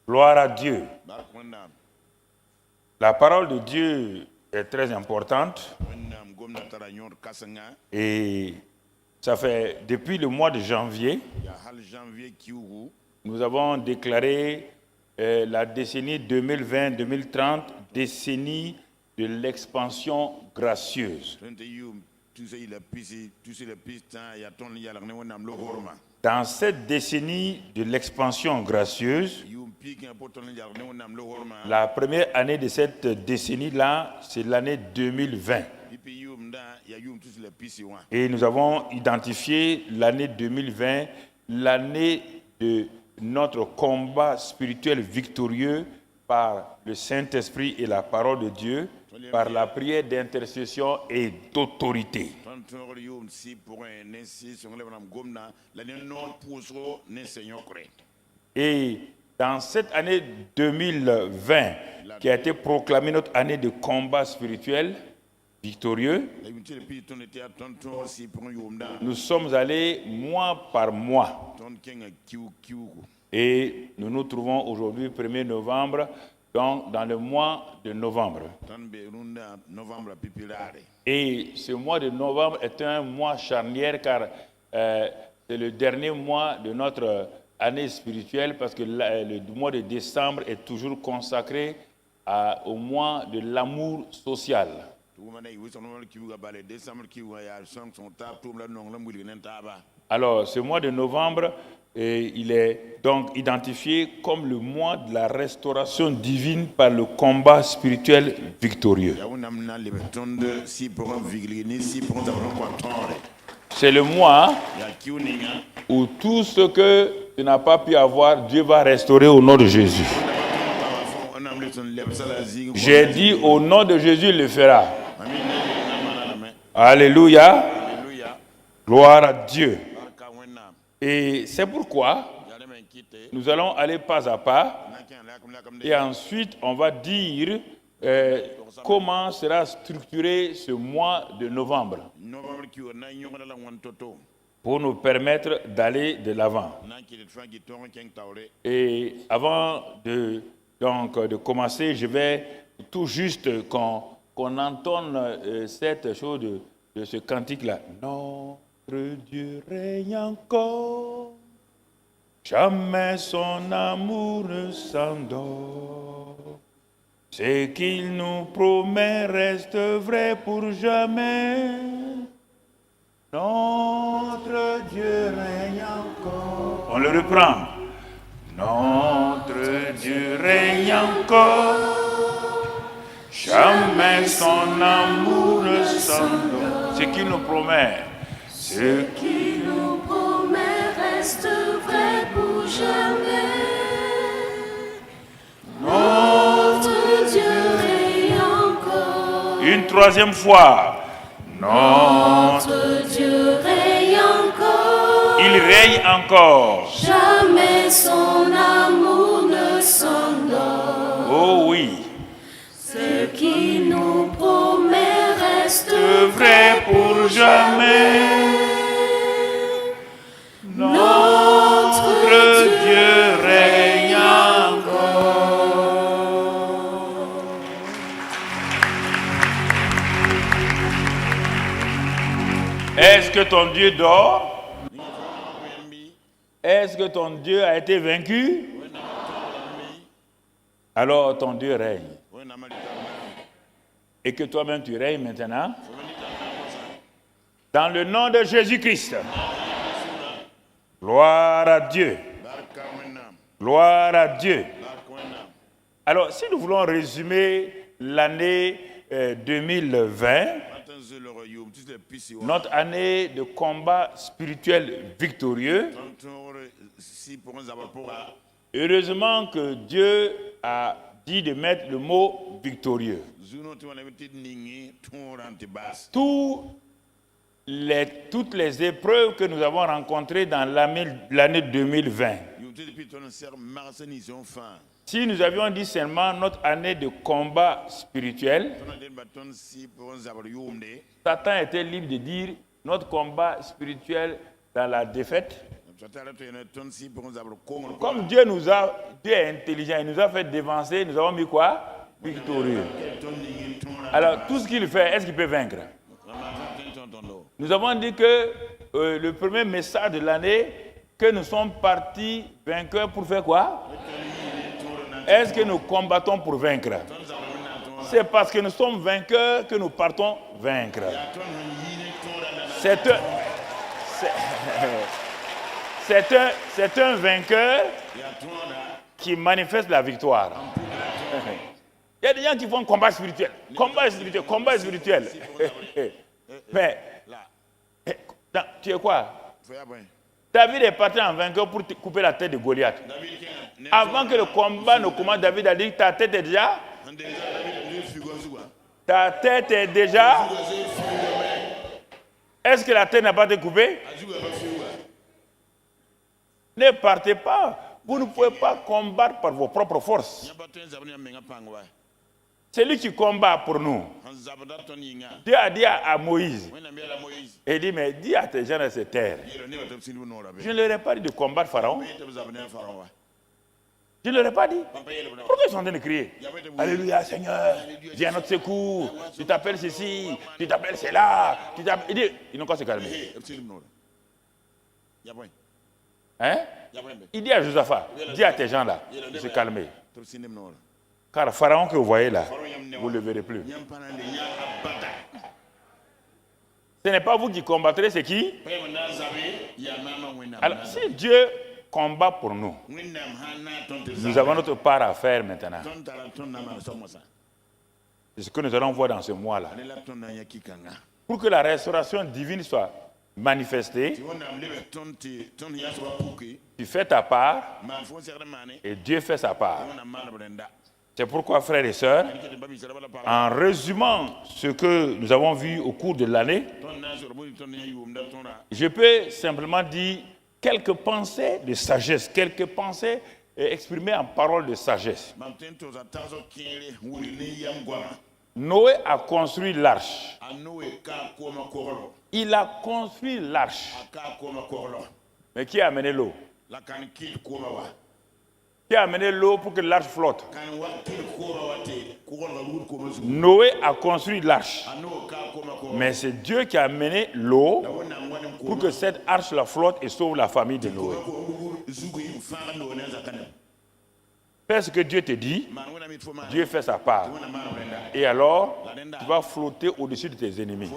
Gloire à Dieu. La parole de Dieu est très importante et ça fait depuis le mois de janvier, nous avons déclaré la décennie 2020-2030, décennie de l'expansion gracieuse. Dans cette décennie de l'expansion gracieuse, la première année de cette décennie-là, c'est l'année 2020. Et nous avons identifié l'année 2020, l'année de notre combat spirituel victorieux par le Saint-Esprit et la parole de Dieu, par la prière d'intercession et d'autorité. Et dans cette année 2020, qui a été proclamée notre année de combat spirituel victorieux, nous sommes allés mois par mois. Et nous nous trouvons aujourd'hui, 1er novembre, donc dans le mois de novembre. Et ce mois de novembre est un mois charnière car c'est le dernier mois de notre année spirituelle parce que le mois de décembre est toujours consacré au mois de l'amour social. Alors, ce mois de novembre, il est donc identifié comme le mois de la restauration divine par le combat spirituel victorieux. C'est le mois où tout ce que tu n'as pas pu avoir, Dieu va restaurer au nom de Jésus. J'ai dit au nom de Jésus, il le fera. Alléluia. Gloire à Dieu. Et c'est pourquoi nous allons aller pas à pas et ensuite on va dire comment sera structuré ce mois de novembre pour nous permettre d'aller de l'avant. Et avant de commencer, je vais tout juste qu'on entende cette chose de ce cantique-là. Notre Dieu règne encore, jamais son amour ne s'endort. Ce qu'il nous promet reste vrai pour jamais. Notre Dieu règne encore. On le reprend. Notre Dieu règne encore, jamais son amour ne s'endort. Ce qu'il nous promet. Ce qu'il nous promet reste vrai pour jamais. Notre Dieu règne encore. Une troisième fois. Notre Dieu règne encore. Il règne encore. Jamais son amour ne s'endort. Oh oui. Ce qu'il nous promet reste vrai pour jamais. Notre Dieu règne encore. Est-ce que ton Dieu dort? Est-ce que ton Dieu a été vaincu? Alors ton Dieu règne. Et que toi-même tu règnes maintenant. Dans le nom de Jésus-Christ. Gloire à Dieu. Gloire à Dieu. Alors, si nous voulons résumer l'année 2020, notre année de combat spirituel victorieux, heureusement que Dieu a dit de mettre le mot victorieux. Toutes les épreuves que nous avons rencontrées dans l'année 2020. Si nous avions dit seulement notre année de combat spirituel, Satan était libre de dire notre combat spirituel dans la défaite. Comme Dieu nous a Dieu est intelligent, il nous a fait dévancer, nous avons mis quoi? Victorieux. Alors, tout ce qu'il fait, est-ce qu'il peut vaincre? Nous avons dit que le premier message de l'année, que nous sommes partis vainqueurs pour faire quoi? Est-ce que nous combattons pour vaincre? C'est parce que nous sommes vainqueurs que nous partons vaincre. C'est un vainqueur qui manifeste la victoire. Il y a des gens qui font combat spirituel. Combat spirituel, combat spirituel. Mais, tu es quoi? David est parti en vainqueur pour couper la tête de Goliath. Avant que le combat ne commence, David a dit, ta tête est déjà... Ta tête est déjà... Est-ce que la tête n'a pas été coupée? Ne partez pas. Vous ne pouvez pas combattre par vos propres forces. C'est lui qui combat pour nous. Dieu a dit à Moïse, il dit, mais dis à tes gens de se taire. Je ne leur ai pas dit de combattre Pharaon. Je ne leur ai pas dit. Pourquoi ils sont en train de crier? Alléluia, Seigneur, viens à notre secours. Tu t'appelles ceci, tu t'appelles cela. Il dit, ils n'ont qu'à se calmer. Hein? Il dit à Josaphat, dis à tes gens là, de se calmer. Car le Pharaon que vous voyez là, vous ne le verrez plus. Ce n'est pas vous qui combattrez, c'est qui? Alors, si Dieu combat pour nous, nous avons notre part à faire maintenant. C'est ce que nous allons voir dans ce mois-là. Pour que la restauration divine soit manifestée, tu fais ta part et Dieu fait sa part. C'est pourquoi, frères et sœurs, en résumant ce que nous avons vu au cours de l'année, je peux simplement dire quelques pensées de sagesse, quelques pensées exprimées en paroles de sagesse. Noé a construit l'arche. Il a construit l'arche. Mais qui a amené l'eau? Qui a amené l'eau pour que l'arche flotte? Noé a construit l'arche. Mais c'est Dieu qui a amené l'eau pour que cette arche la flotte et sauve la famille de Noé. Fais ce que Dieu te dit, Dieu fait sa part. Et alors, tu vas flotter au-dessus de tes ennemis.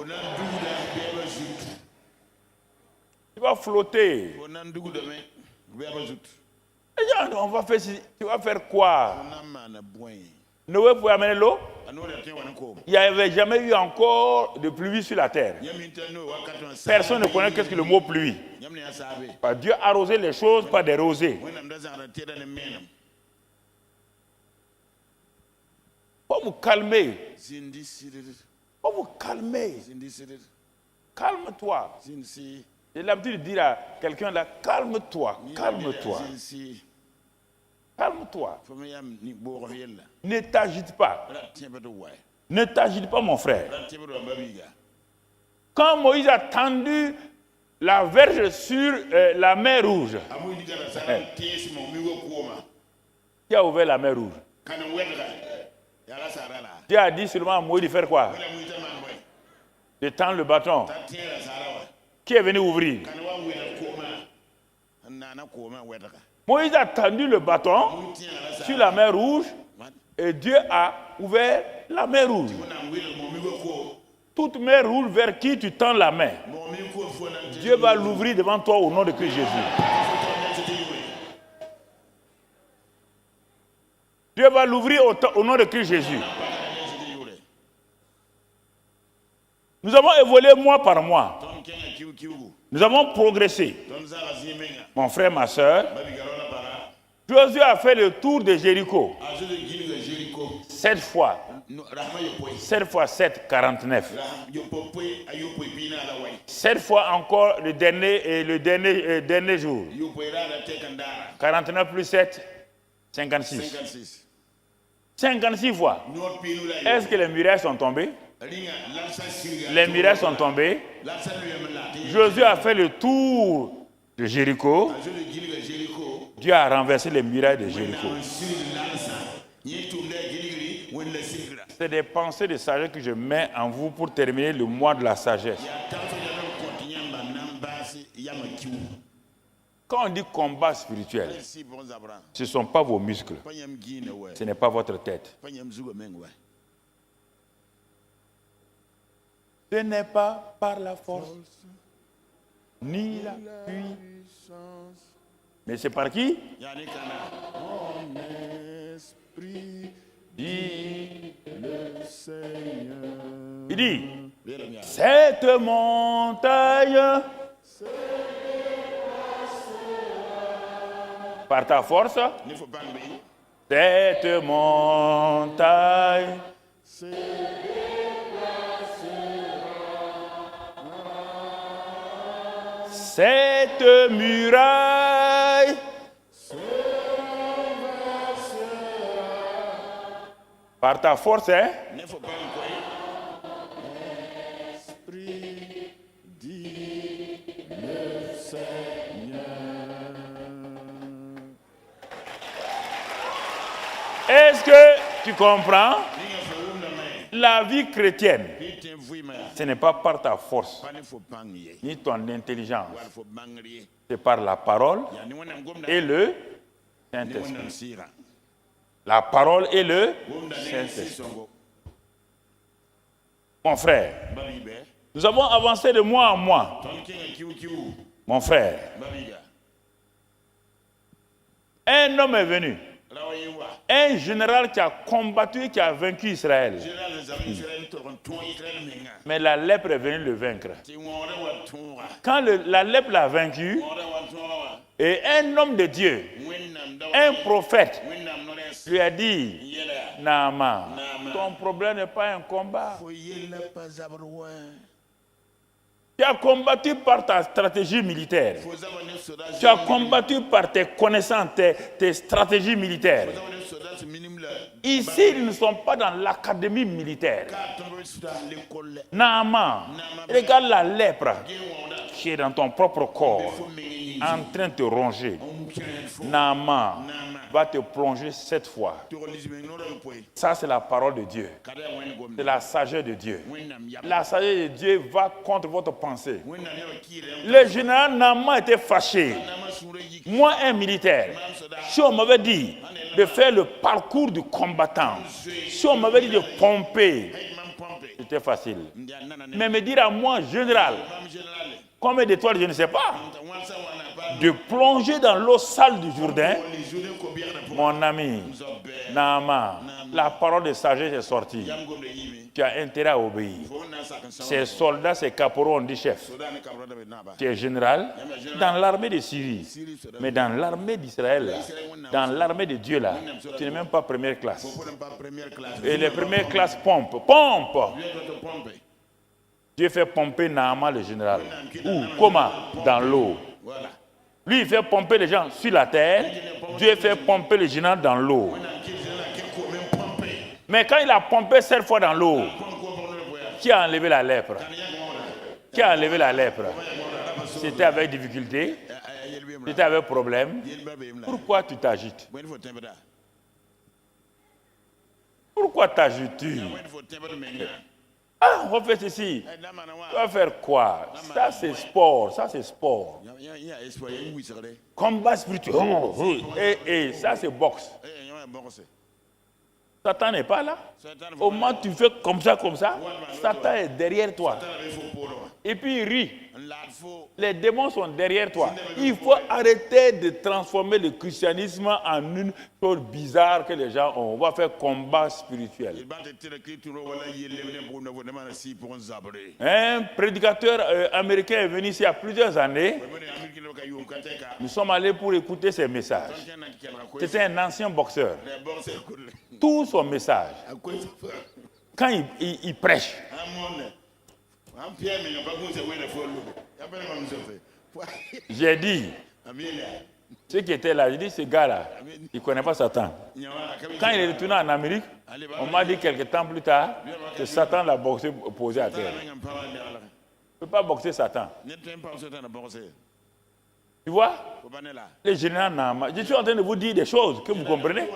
Tu vas flotter. On va faire, tu vas faire quoi? Noé pouvait amener l'eau? Il n'y avait jamais eu encore de pluie sur la terre. Personne ne connaît qu'est-ce que le mot pluie. Dieu a arrosé les choses par des rosées. Faut vous calmer. Faut vous calmer. Calme-toi. J'ai l'habitude de dire à quelqu'un là, calme-toi, calme-toi. Calme-toi. Ne t'agite pas. Ne t'agite pas, mon frère. Quand Moïse a tendu la verge sur la mer Rouge, qui a ouvert la mer Rouge? Dieu a dit seulement à Moïse de faire quoi? De tendre le bâton. Qui est venu ouvrir? Moïse a tendu le bâton sur la mer Rouge et Dieu a ouvert la mer Rouge. Toute mer rouge vers qui tu tends la main, Dieu va l'ouvrir devant toi au nom de Christ Jésus. Dieu va l'ouvrir au nom de Christ Jésus. Nous avons évolué mois par mois. Nous avons progressé. Mon frère, ma soeur, Josué a fait le tour de Jéricho. 7 fois. 7 fois 7, 49. 7 fois encore le dernier jour. 49 plus 7, 56. 56 fois. Est-ce que les murailles sont tombées? Les murailles sont tombées. Josué a fait le tour de Jéricho. Dieu a renversé les murailles de Jéricho. C'est des pensées de sagesse que je mets en vous pour terminer le mois de la sagesse. Quand on dit combat spirituel, ce ne sont pas vos muscles, ce n'est pas votre tête. Ce n'est pas par la force, ni la puissance. Mais c'est par qui? Mon esprit dit le Seigneur. Il dit, cette montagne, par ta force, cette montagne, cette muraille, par ta force, hein? Esprit dit le Seigneur. Est-ce que tu comprends? La vie chrétienne, ce n'est pas par ta force, ni ton intelligence. C'est par la parole et le Saint-Esprit. La parole et le Saint-Esprit. Mon frère, nous avons avancé de mois en mois. Mon frère, un homme est venu. Un général qui a combattu, qui a vaincu Israël. Mais la lèpre est venue le vaincre. Quand la lèpre l'a vaincu, et un homme de Dieu, un prophète, lui a dit, Naaman, ton problème n'est pas un combat. Tu as combattu par ta stratégie militaire. Tu as combattu par tes connaissances, tes stratégies militaires. Ici, ils ne sont pas dans l'académie militaire. Naaman, regarde la lèpre qui est dans ton propre corps, en train de te ronger. Naaman va te plonger 7 fois. Ça, c'est la parole de Dieu. C'est la sagesse de Dieu. La sagesse de Dieu va contre votre pensée. Le général Naaman était fâché. Moi, un militaire, si on m'avait dit de faire le parcours du combattant, si on m'avait dit de pomper, c'était facile. Mais me dire à moi, général, combien d'étoiles, je ne sais pas, de plonger dans l'eau sale du Jourdain, mon ami, Naaman, la parole de sagesse est sortie. Tu as intérêt à obéir. Ces soldats, ces caporaux ont dit chef. Tu es général dans l'armée de Syrie. Mais dans l'armée d'Israël, dans l'armée de Dieu, là, tu n'es même pas première classe. Et les premières classes pompent. Pompe! Dieu fait pomper Naaman le général. Où? Comment? Dans l'eau. Lui, il fait pomper les gens sur la terre. Dieu fait pomper le général dans l'eau. Mais quand il a pompé 7 fois dans l'eau, qui a enlevé la lèpre? Qui a enlevé la lèpre? C'était avec difficulté? C'était avec problème? Pourquoi tu t'agites? Pourquoi t'agites-tu? Ah, on va faire ceci. Tu vas faire quoi? Ça, c'est sport. Ça, c'est sport. Combat spirituel. Et ça, c'est boxe. Satan n'est pas là. Au moment où tu fais comme ça, Satan est derrière toi. Et puis il rit. Les démons sont derrière toi. Il faut arrêter de transformer le christianisme en une chose bizarre que les gens ont. On va faire combat spirituel. Un prédicateur américain est venu ici il y a plusieurs années. Nous sommes allés pour écouter ses messages. C'était un ancien boxeur. Tout son message, quand il prêche, j'ai dit, ceux qui étaient là, j'ai dit, ce gars-là, il ne connaît pas Satan. Quand il est retourné en Amérique, on m'a dit quelques temps plus tard que Satan l'a boxé posé à terre. On ne peut pas boxer Satan. Tu vois? Les généraux Nama. Je suis en train de vous dire des choses que vous comprenez.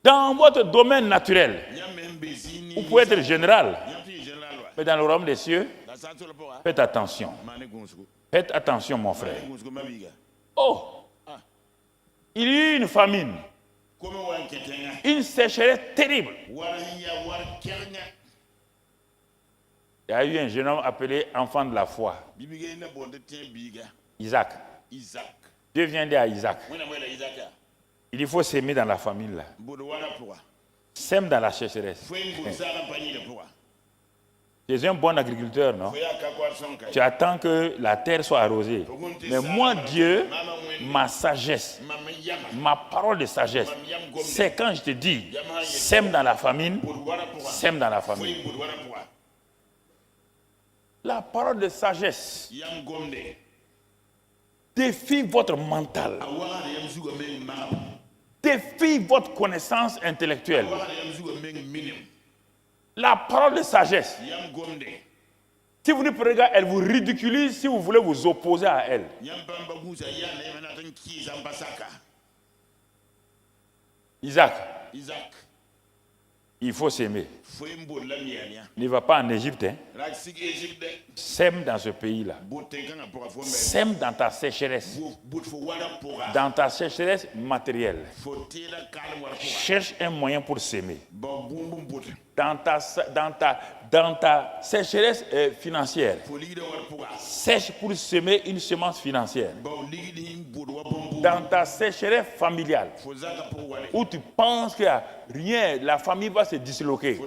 Dans votre domaine naturel, vous pouvez être général. Mais dans le royaume des cieux, faites attention. Faites attention, mon frère. Oh! Il y a eu une famine. Une sécheresse terrible. Il y a eu un jeune homme appelé enfant de la foi. Isaac. Dieu vient dire à Isaac. Il faut s'aimer dans la famille là. Sème dans la sécheresse. Tu es un bon agriculteur, non? Tu attends que la terre soit arrosée. Mais moi, Dieu, ma sagesse, ma parole de sagesse, c'est quand je te dis, sème dans la famine, sème dans la famine. La parole de sagesse défie votre mental, défie votre connaissance intellectuelle. La parole de sagesse, si vous ne prenez pas, elle vous ridiculise si vous voulez vous opposer à elle. Isaac, il faut s'aimer. Ne va pas en Égypte. Hein. Sème dans ce pays-là. Sème dans ta sécheresse. Dans ta sécheresse matérielle. Cherche un moyen pour s'aimer. Dans ta sécheresse financière. Cherche pour semer une semence financière. Dans ta sécheresse familiale, où tu penses qu'il n'y a rien, la famille va se disloquer.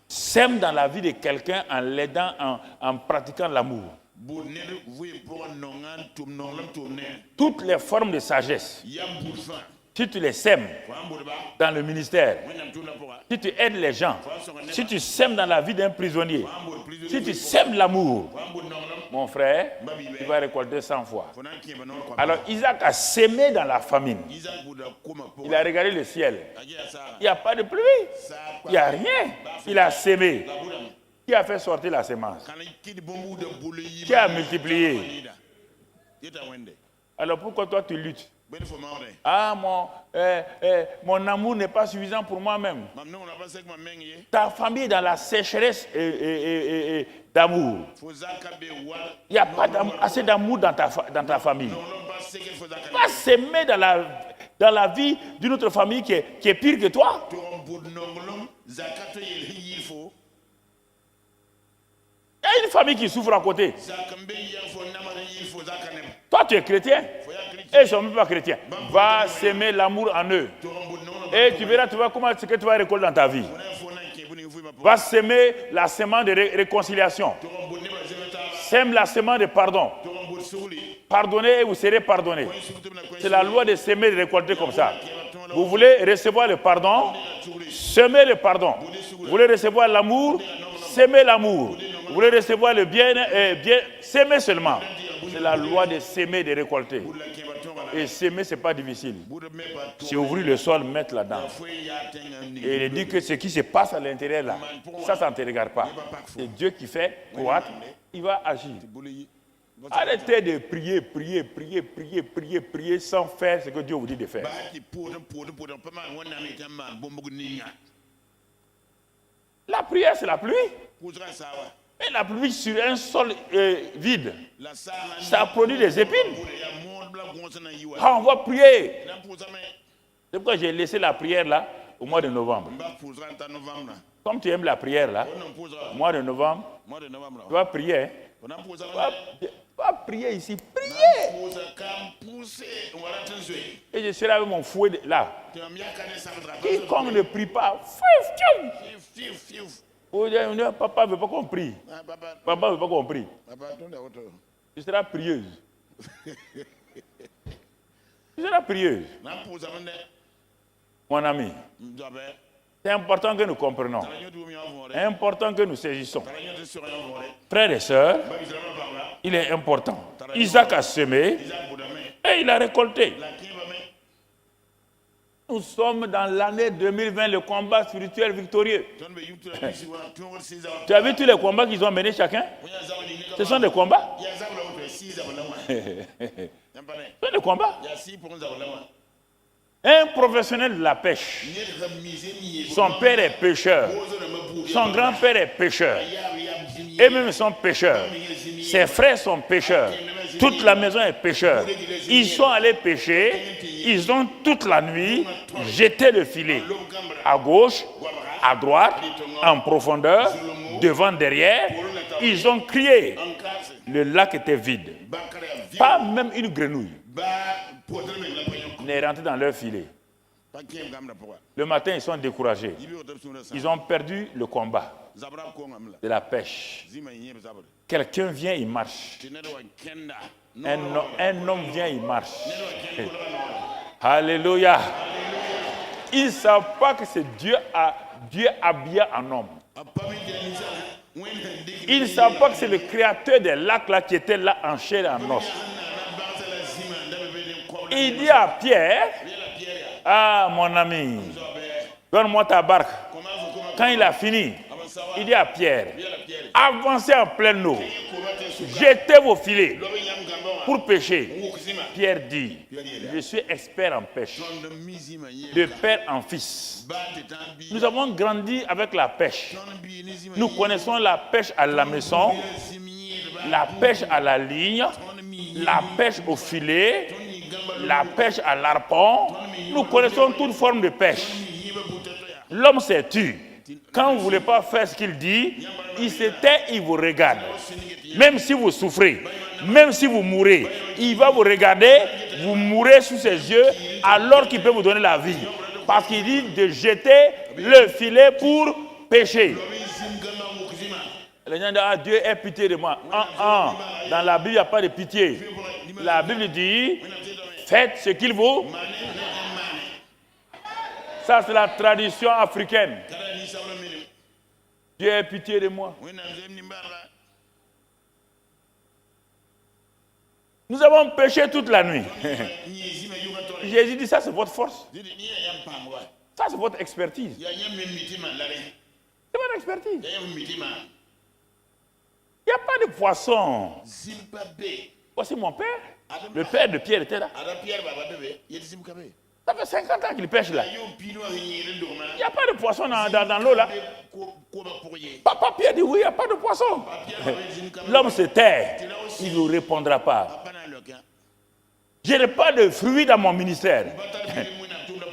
Sème dans la vie de quelqu'un en l'aidant, en pratiquant l'amour. Toutes les formes de sagesse, si tu les sèmes dans le ministère, si tu aides les gens, si tu sèmes dans la vie d'un prisonnier, si tu sèmes l'amour, mon frère, tu vas récolter 100 fois. Alors Isaac a sémé dans la famine. Il a regardé le ciel. Il n'y a pas de pluie. Il n'y a rien. Il a sémé. Qui a fait sortir la semence? Qui a multiplié? Alors pourquoi toi tu luttes? Ah, mon amour n'est pas suffisant pour moi-même. Ta famille est dans la sécheresse d'amour. Il n'y a pas assez d'amour dans ta famille. Pas s'aimer dans la vie d'une autre famille qui est pire que toi. Il y a une famille qui souffre à côté. Toi, tu es chrétien. Et ils ne sont même pas chrétiens. Va s'aimer l'amour en eux. Et tu verras comment ce que tu vas récolter dans ta vie. Va s'aimer la semence de réconciliation. Sème la semence de pardon. Pardonnez et vous serez pardonnés. C'est la loi de s'aimer et de récolter comme ça. Vous voulez recevoir le pardon? Semez le pardon. Vous voulez recevoir l'amour? Semez l'amour. Vous voulez recevoir le bien, s'aimer seulement. C'est la loi de s'aimer et de récolter. Et s'aimer, ce n'est pas difficile. C'est ouvrir le sol, mettre là-dedans. Et il dit que ce qui se passe à l'intérieur là, ça ne te regarde pas. C'est Dieu qui fait croître, il va agir. Arrêtez de prier sans faire ce que Dieu vous dit de faire. La prière, c'est la pluie. Et la pluie sur un sol vide, ça produit des épines. Ah, on va prier. C'est pourquoi j'ai laissé la prière là au mois de novembre. Comme tu aimes la prière là, au mois de novembre, tu vas prier. Tu vas prier ici, prier. Et je serai avec mon fouet là. Quiconque ne prie pas, papa ne veut pas qu'on prie. Papa ne veut pas qu'on prie. Tu seras prieuse. Tu seras prieuse. Mon ami, c'est important que nous comprenions. C'est important que nous saisissons. Frères et sœurs, il est important. Isaac a semé et il a récolté. Nous sommes dans l'année 2020, le combat spirituel victorieux. Tu as vu tous les combats qu'ils ont menés chacun? Ce sont des combats. Ce sont des combats. Un professionnel de la pêche, son père est pêcheur, son grand-père est pêcheur, et même ils sont pêcheurs. Ses frères sont pêcheurs, toute la maison est pêcheur. Ils sont allés pêcher, ils ont toute la nuit jeté le filet à gauche, à droite, en profondeur, devant, derrière. Ils ont crié. Le lac était vide. Pas même une grenouille n'est rentrée dans leur filet. Le matin, ils sont découragés. Ils ont perdu le combat de la pêche. Quelqu'un vient, il marche. Un homme vient, il marche. Alléluia. Ils ne savent pas que c'est Dieu habillé en homme. Ils ne savent pas que c'est le créateur des lacs là qui était là en chair et en os. Il dit à Pierre, ah mon ami, donne-moi ta barque. Quand il a fini, il dit à Pierre, avancez en pleine eau, jetez vos filets pour pêcher. Pierre dit, je suis expert en pêche, de père en fils. Nous avons grandi avec la pêche. Nous connaissons la pêche à la maison, la pêche à la ligne, la pêche au filet, la pêche à l'arpon. Nous connaissons toute forme de pêche. L'homme s'est tu. Quand vous ne voulez pas faire ce qu'il dit, il se tait, il vous regarde. Même si vous souffrez, même si vous mourrez, il va vous regarder, vous mourrez sous ses yeux, alors qu'il peut vous donner la vie. Parce qu'il dit de jeter le filet pour pêcher. Les gens disent, ah, Dieu ait pitié de moi. Dans la Bible, il n'y a pas de pitié. La Bible dit, faites ce qu'il vous. Ça, c'est la tradition africaine. Dieu ait pitié de moi. Nous avons péché toute la nuit. Jésus dit, ça c'est votre force. Ça c'est votre expertise. C'est votre expertise. Il n'y a pas de poisson. Voici mon père. Le père de Pierre était là. Ça fait 50 ans qu'il pêche là. Il n'y a pas de poisson dans l'eau là. Papa Pierre dit oui, il n'y a pas de poisson. L'homme se tait. Il ne vous répondra pas. Je n'ai pas de fruits dans mon ministère.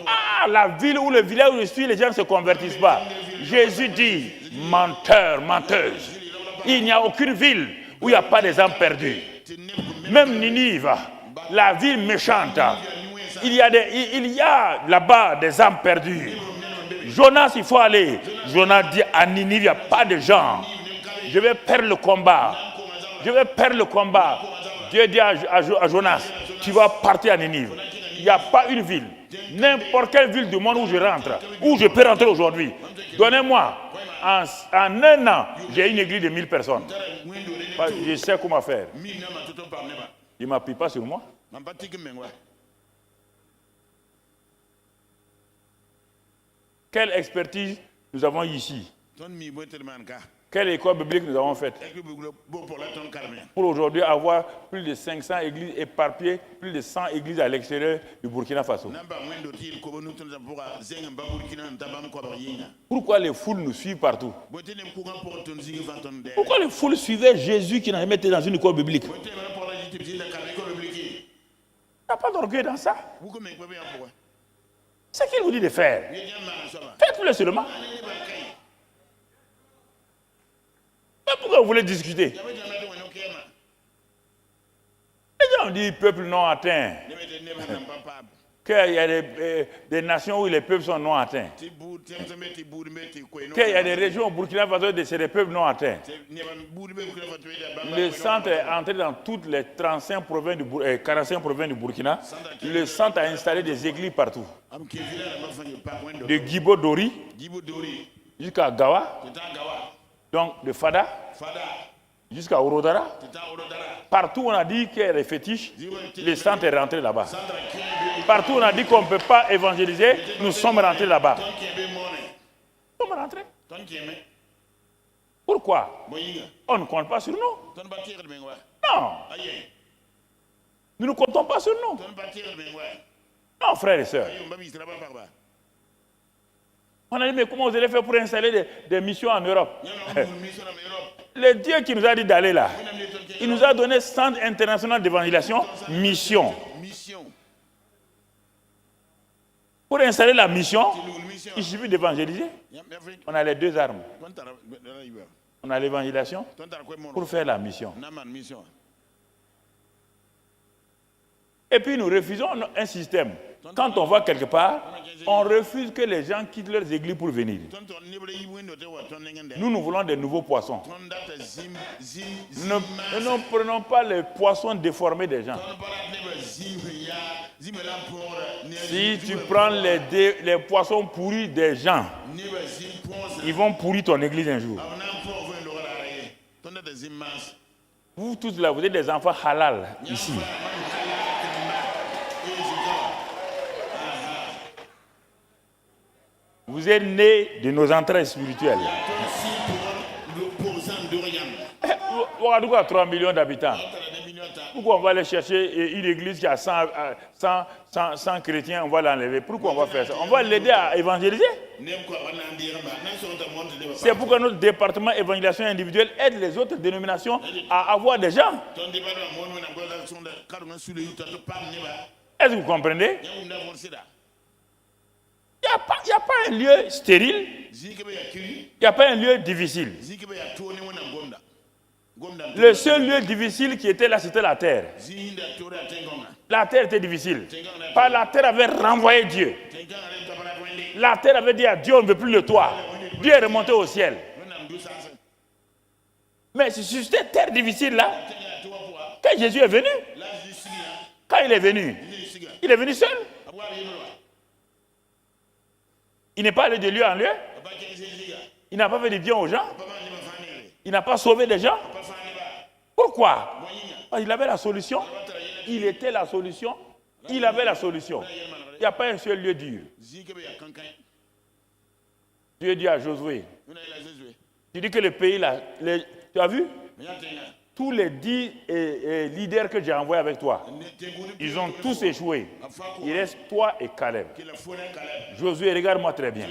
Ah, la ville ou le village où je suis, les gens ne se convertissent pas. Jésus dit, menteur, menteuse. Il n'y a aucune ville où il n'y a pas des âmes perdues. Même Ninive, la ville méchante, il y a là-bas des âmes perdues. Jonas, il faut aller. Jonas dit à Ninive, il n'y a pas de gens. Je vais perdre le combat. Je vais perdre le combat. Dieu dit à Jonas, tu vas partir à Ninive. Il n'y a pas une ville, n'importe quelle ville du monde où je rentre, où je peux rentrer aujourd'hui. Donnez-moi, en un an, j'ai une église de 1000 personnes. Je sais comment faire. Il ne m'appuie pas sur moi. Quelle expertise nous avons ici? Quelle école biblique nous avons faite pour aujourd'hui avoir plus de 500 églises éparpillées, plus de 100 églises à l'extérieur du Burkina Faso? Pourquoi les foules nous suivent partout? Pourquoi les foules suivaient Jésus qui n'a jamais été dans une école biblique? Il n'y a pas d'orgueil dans ça. C'est qu'il vous dit de faire. Faites-le seulement. Mais pourquoi vous voulez discuter? Les gens disent peuple non atteint. Qu'il y a des nations où les peuples sont non atteints. Qu'il y a des régions au Burkina Faso, c'est des peuples non atteints. Le centre est entré dans toutes les 45 provinces 45 provinces du Burkina. Le centre a installé des églises partout. De Guibo Dori jusqu'à Gawa. Donc de Fada Jusqu'à Orodara. Partout où on a dit qu'il y a des fétiches, le centre est rentré là-bas. Partout où on a dit qu'on ne peut pas évangéliser, nous sommes rentrés là-bas. Nous sommes rentrés. Pourquoi? On ne compte pas sur nous. Non. Nous ne comptons pas sur nous. Non, frères et sœurs. On a dit, mais comment vous allez faire pour installer des missions en Europe? Le Dieu qui nous a dit d'aller là, il nous a donné Centre international d'évangélisation, mission. Pour installer la mission, il suffit d'évangéliser. On a les deux armes. On a l'évangélisation pour faire la mission. Et puis nous refusons un système. Quand on va quelque part, on refuse que les gens quittent leurs églises pour venir. Nous voulons des nouveaux poissons. Nous ne prenons pas les poissons déformés des gens. Si tu prends les poissons pourris des gens, ils vont pourrir ton église un jour. Vous tous là, vous êtes des enfants halal ici. Vous êtes nés de nos entrailles spirituelles. Ouagadougou a 3 millions d'habitants. Pourquoi on va aller chercher une église qui a 100 chrétiens, on va l'enlever? Pourquoi on va faire ça? On va l'aider à évangéliser. C'est pourquoi notre département évangélisation individuelle aide les autres dénominations à avoir des gens. Est-ce que vous comprenez? Il n'y a pas un lieu stérile, il n'y a pas un lieu difficile. Le seul lieu difficile qui était là, c'était la terre. La terre était difficile. Par la terre avait renvoyé Dieu. La terre avait dit à Dieu, on ne veut plus de toi. Dieu est remonté au ciel. Mais sur cette terre difficile là, quand Jésus est venu, quand il est venu seul. Il n'est pas allé de lieu en lieu. Il n'a pas fait de bien aux gens. Il n'a pas sauvé des gens. Pourquoi? Parce qu'il avait la solution. Il était la solution. Il avait la solution. Il n'y a pas un seul lieu dur. Dieu dit à Josué, tu dis que le pays là, tu as vu? Tous les 10 leaders que j'ai envoyés avec toi, ils ont tous échoué. Il reste toi et Caleb. Josué, regarde-moi très bien.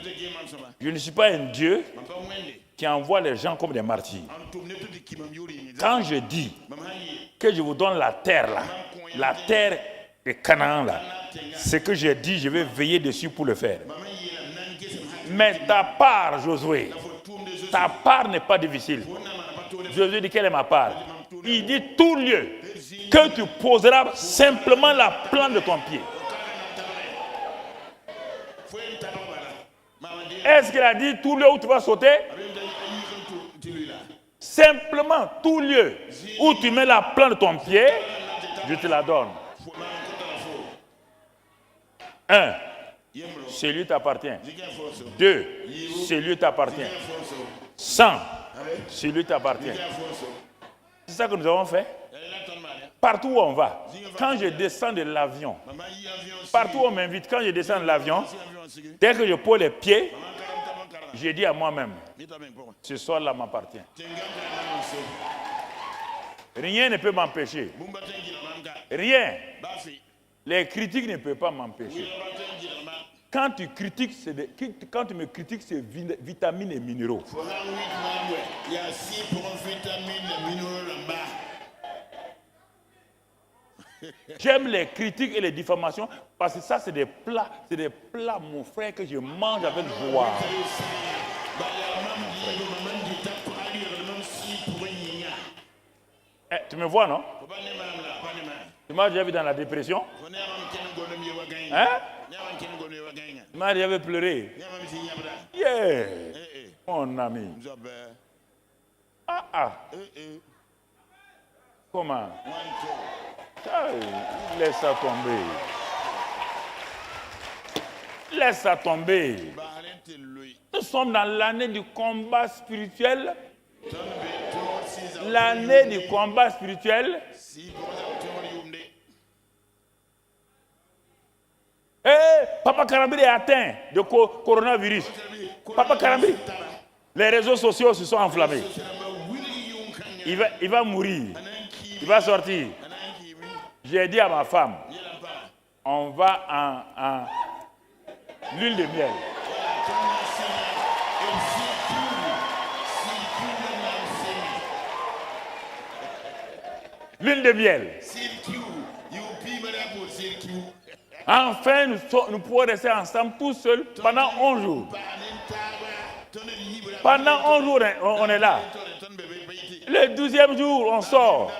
Je ne suis pas un Dieu qui envoie les gens comme des martyrs. Quand je dis que je vous donne la terre là, la terre de Canaan là, c'est que j'ai dit, je vais veiller dessus pour le faire. Mais ta part, Josué, ta part n'est pas difficile. Josué dit, quelle est ma part? Il dit tout lieu que tu poseras simplement la plante de ton pied. Est-ce qu'il a dit tout lieu où tu vas sauter? Simplement tout lieu où tu mets la plante de ton pied, je te la donne. 1. Celui t'appartient. 2. Celui t'appartient. 100. Celui t'appartient. C'est ça que nous avons fait. Partout où on va, quand je descends de l'avion, partout où on m'invite, quand je descends de l'avion, dès que je pose les pieds, je dis à moi-même, ce soir-là m'appartient. Rien ne peut m'empêcher. Rien. Les critiques ne peuvent pas m'empêcher. Quand tu critiques, quand tu me critiques, c'est vitamines et minéraux. J'aime les critiques et les diffamations parce que ça, c'est des plats, mon frère, que je mange avec joie. Tu me vois, non? Tu m'as déjà vu dans la dépression? Hein? Tu m'as déjà vu pleurer? Yeah! Mon ami. Comment? Laisse ça tomber. Laisse ça tomber. Nous sommes dans l'année du combat spirituel. l'année du combat spirituel. Papa Karambiri est atteint de coronavirus. Papa Karambiri, les réseaux sociaux se sont enflammés. Il va mourir. Il va sortir. J'ai dit à ma femme, on va en l'huile de miel. L'huile de miel. Enfin, nous pourrons rester ensemble tous seuls pendant 11 jours. Pendant 11 jours, on est là. Le 12e jour, on sort.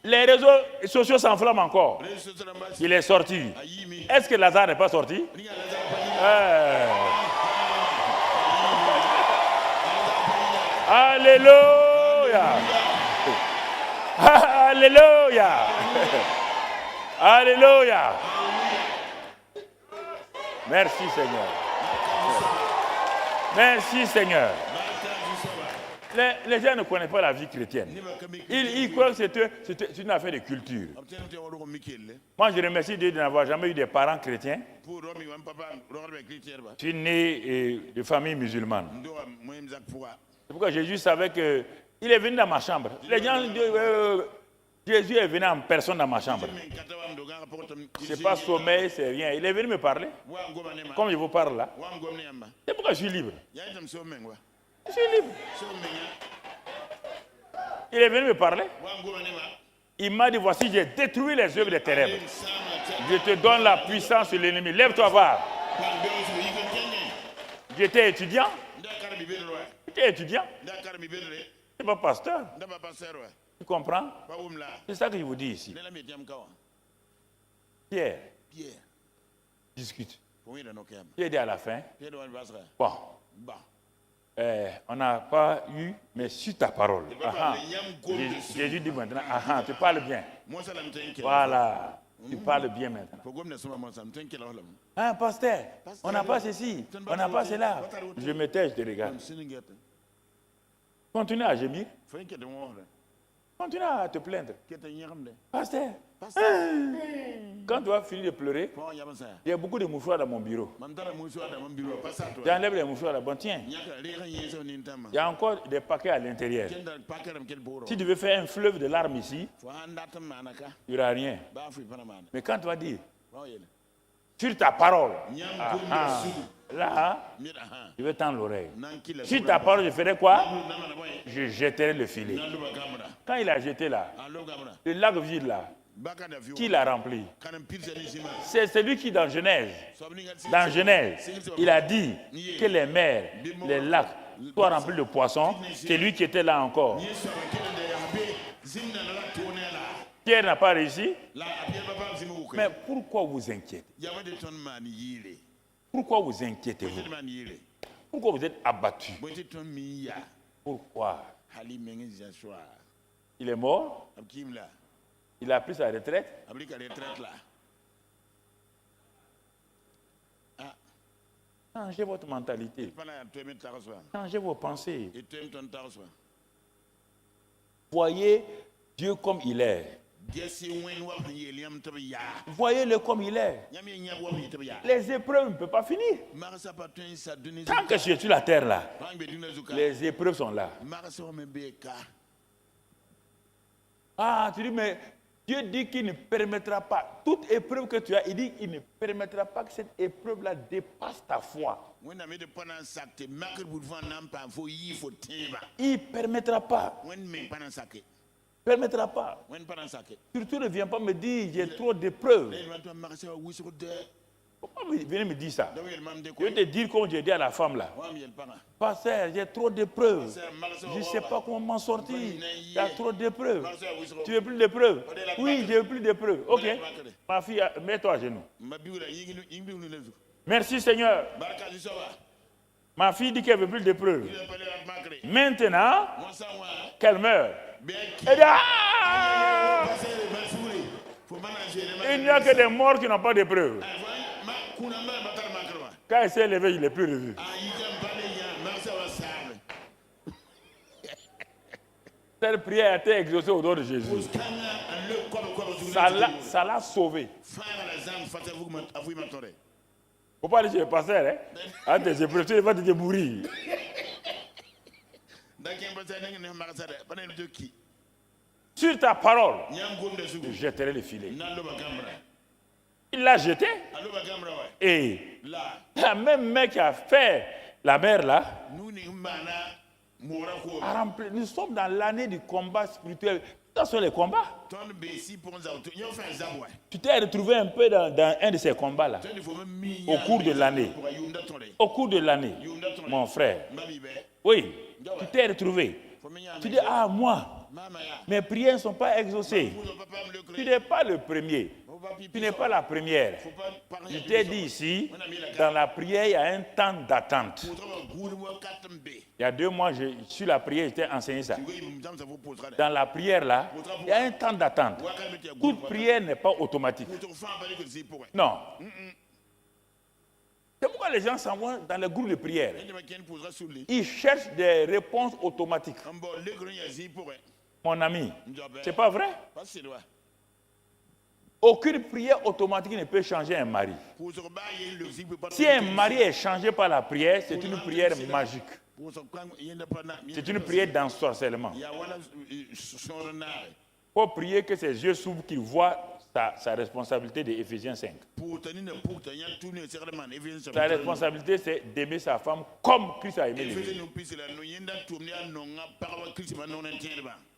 Les réseaux sociaux s'enflamment encore. Il est sorti. Est-ce que Lazare n'est pas sorti? Alléluia. Alléluia. Alléluia. Merci Seigneur. Merci Seigneur. Les gens ne connaissent pas la vie chrétienne. Ils croient que c'est une affaire de culture. Moi, je remercie Dieu de n'avoir jamais eu des parents chrétiens. Je suis né de famille musulmane. C'est pourquoi Jésus savait qu'il est venu dans ma chambre. Les gens disent, Jésus est venu en personne dans ma chambre. Ce n'est pas sommeil, c'est rien. Il est venu me parler. Comme je vous parle là. C'est pourquoi je suis libre. Je suis libre. Il est venu me parler. Il m'a dit, voici, j'ai détruit les œuvres des ténèbres. Je te donne la puissance sur l'ennemi. Lève-toi, va. J'étais étudiant. J'étais étudiant. Je ne suis pas pasteur. Tu comprends? C'est ça que je vous dis ici. Pierre, discute. Pierre dit à la fin, bon, on n'a pas eu, mais sur ta parole. Jésus dit maintenant, tu parles bien. Voilà, tu parles bien maintenant. Pasteur, on n'a pas ceci, on n'a pas cela. Je me tais, je te regarde. Continue à gémir. Continue à te plaindre. Pasteur, quand tu vas finir de pleurer, il y a beaucoup de mouchoirs dans mon bureau. J'enlève les mouchoirs là. Bon, tiens. Il y a encore des paquets à l'intérieur. Si tu veux faire un fleuve de larmes ici, il n'y aura rien. Mais quand tu vas dire, sur ta parole, là, je vais tendre l'oreille. Sur ta parole, je ferai quoi? Je jetterai le filet. Quand il a jeté là, le lac vide là, qui l'a rempli? C'est celui qui, dans Genèse, il a dit que les mers, les lacs soient remplis de poissons. C'est lui qui était là encore. Pierre n'a pas réussi. Mais pourquoi vous inquiétez? Pourquoi vous inquiétez-vous? Pourquoi vous êtes abattu? Pourquoi? Il est mort? Il a pris sa retraite? Changez votre mentalité. Changez vos pensées. Voyez Dieu comme il est. Voyez-le comme il est. Les épreuves ne peuvent pas finir. Tant que je suis sur la terre là, les épreuves sont là. Tu dis, mais Dieu dit qu'il ne permettra pas. Toute épreuve que tu as, il dit qu'il ne permettra pas que cette épreuve-là dépasse ta foi. Il ne permettra pas. Permettra pas. Surtout ne viens pas me dire j'ai trop d'épreuves. Pourquoi venez me dire ça? Je vais te dire comme j'ai dit à la femme là. Pasteur, j'ai trop d'épreuves. Je ne sais pas comment m'en sortir. Il y a trop d'épreuves. Tu veux plus d'épreuves? Oui, je veux plus d'épreuves. Ok. Ma fille, mets-toi à genoux. Merci Seigneur. Ma fille dit qu'elle ne veut plus d'épreuves. Maintenant qu'elle meurt. Elle dit, il n'y a que des morts qui n'ont pas d'épreuves. Quand il s'est levé, il n'est plus revu. Cette prière a été exaucée au nom de Jésus. Ça l'a sauvé. Il ne faut pas dire que je suis pasteur. Hein? J'ai prévu, il va te mourir. Sur ta parole, je jetterai le filet. Il l'a jeté. Et la même mec qui a fait la mer là, nous sommes dans l'année du combat spirituel. Quels sont les combats? Tu t'es retrouvé un peu dans un de ces combats-là. Au cours de l'année. Au cours de l'année, mon frère. Oui, tu t'es retrouvé. Tu dis, ah, moi, mes prières ne sont pas exaucées. Tu n'es pas le premier. Tu n'es pas la première. Je t'ai dit ici, dans la prière, il y a un temps d'attente. Il y a 2 mois, sur la prière, j'étais enseigné ça. Dans la prière, là, il y a un temps d'attente. Toute prière n'est pas automatique. Non. C'est pourquoi les gens s'en vont dans le groupe de prière. Ils cherchent des réponses automatiques. Mon ami, c'est pas vrai? Aucune prière automatique ne peut changer un mari. Si un mari est changé par la prière, c'est une prière magique. C'est une prière d'ensorcellement. Il faut prier que ses yeux s'ouvrent, qu'il voit sa responsabilité de Éphésiens 5. Sa responsabilité, c'est d'aimer sa femme comme Christ a aimé l'Église.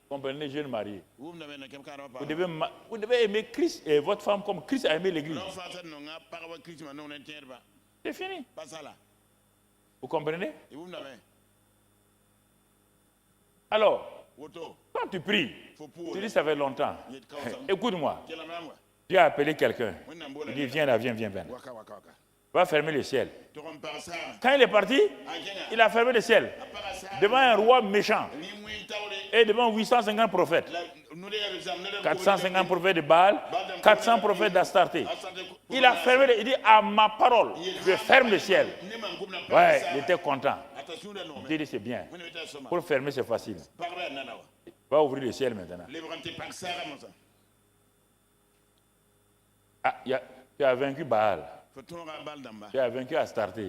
Comprenez, jeunes mariés. Vous devez aimer Christ et votre femme comme Christ a aimé l'Église. C'est fini. Vous comprenez? Alors, quand tu pries, tu dis ça fait longtemps. Écoute-moi. J'ai appelé quelqu'un. Il dit viens là, viens. Va fermer le ciel. Quand il est parti, il a fermé le ciel. Devant un roi méchant. Et devant 850 prophètes. 450 prophètes de Baal, 400 prophètes d'Astarté. Il a fermé, il dit à ma parole, je ferme le ciel. Ouais, il était content. Il dit c'est bien. Pour fermer, c'est facile. Va ouvrir le ciel maintenant. Ah, tu as vaincu Baal. Tu as vaincu Astarté.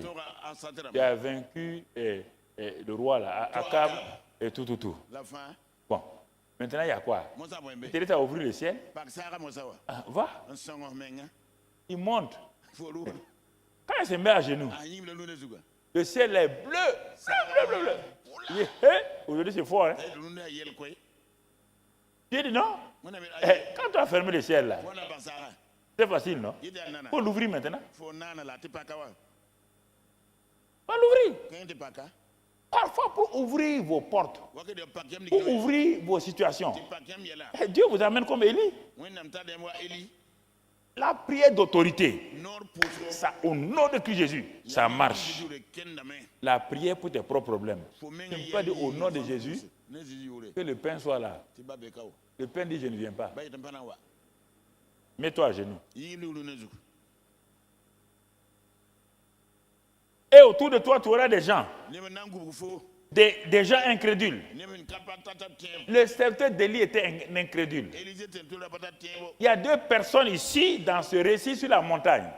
Tu as vaincu le roi là, Akab et tout. Bon, maintenant il y a quoi? Tu as ouvert le ciel. Ah, va. Il monte. Quand il se met à genoux, le ciel est bleu. Aujourd'hui c'est fort. Hein? Tu dis non? Quand tu as fermé le ciel là, c'est facile, non? Il faut l'ouvrir maintenant. Il faut l'ouvrir. Parfois, pour ouvrir vos portes, pour ouvrir vos situations, Dieu vous amène comme Élie. La prière d'autorité, ça, au nom de Christ Jésus, ça marche. La prière pour tes propres problèmes. Tu ne peux pas dire au nom de Jésus que le pain soit là. Le pain dit je ne viens pas. Mets-toi à genoux. Et autour de toi, tu auras des gens. Des gens incrédules. Le serviteur d'Élie était un incrédule. Il y a 2 personnes ici dans ce récit sur la montagne.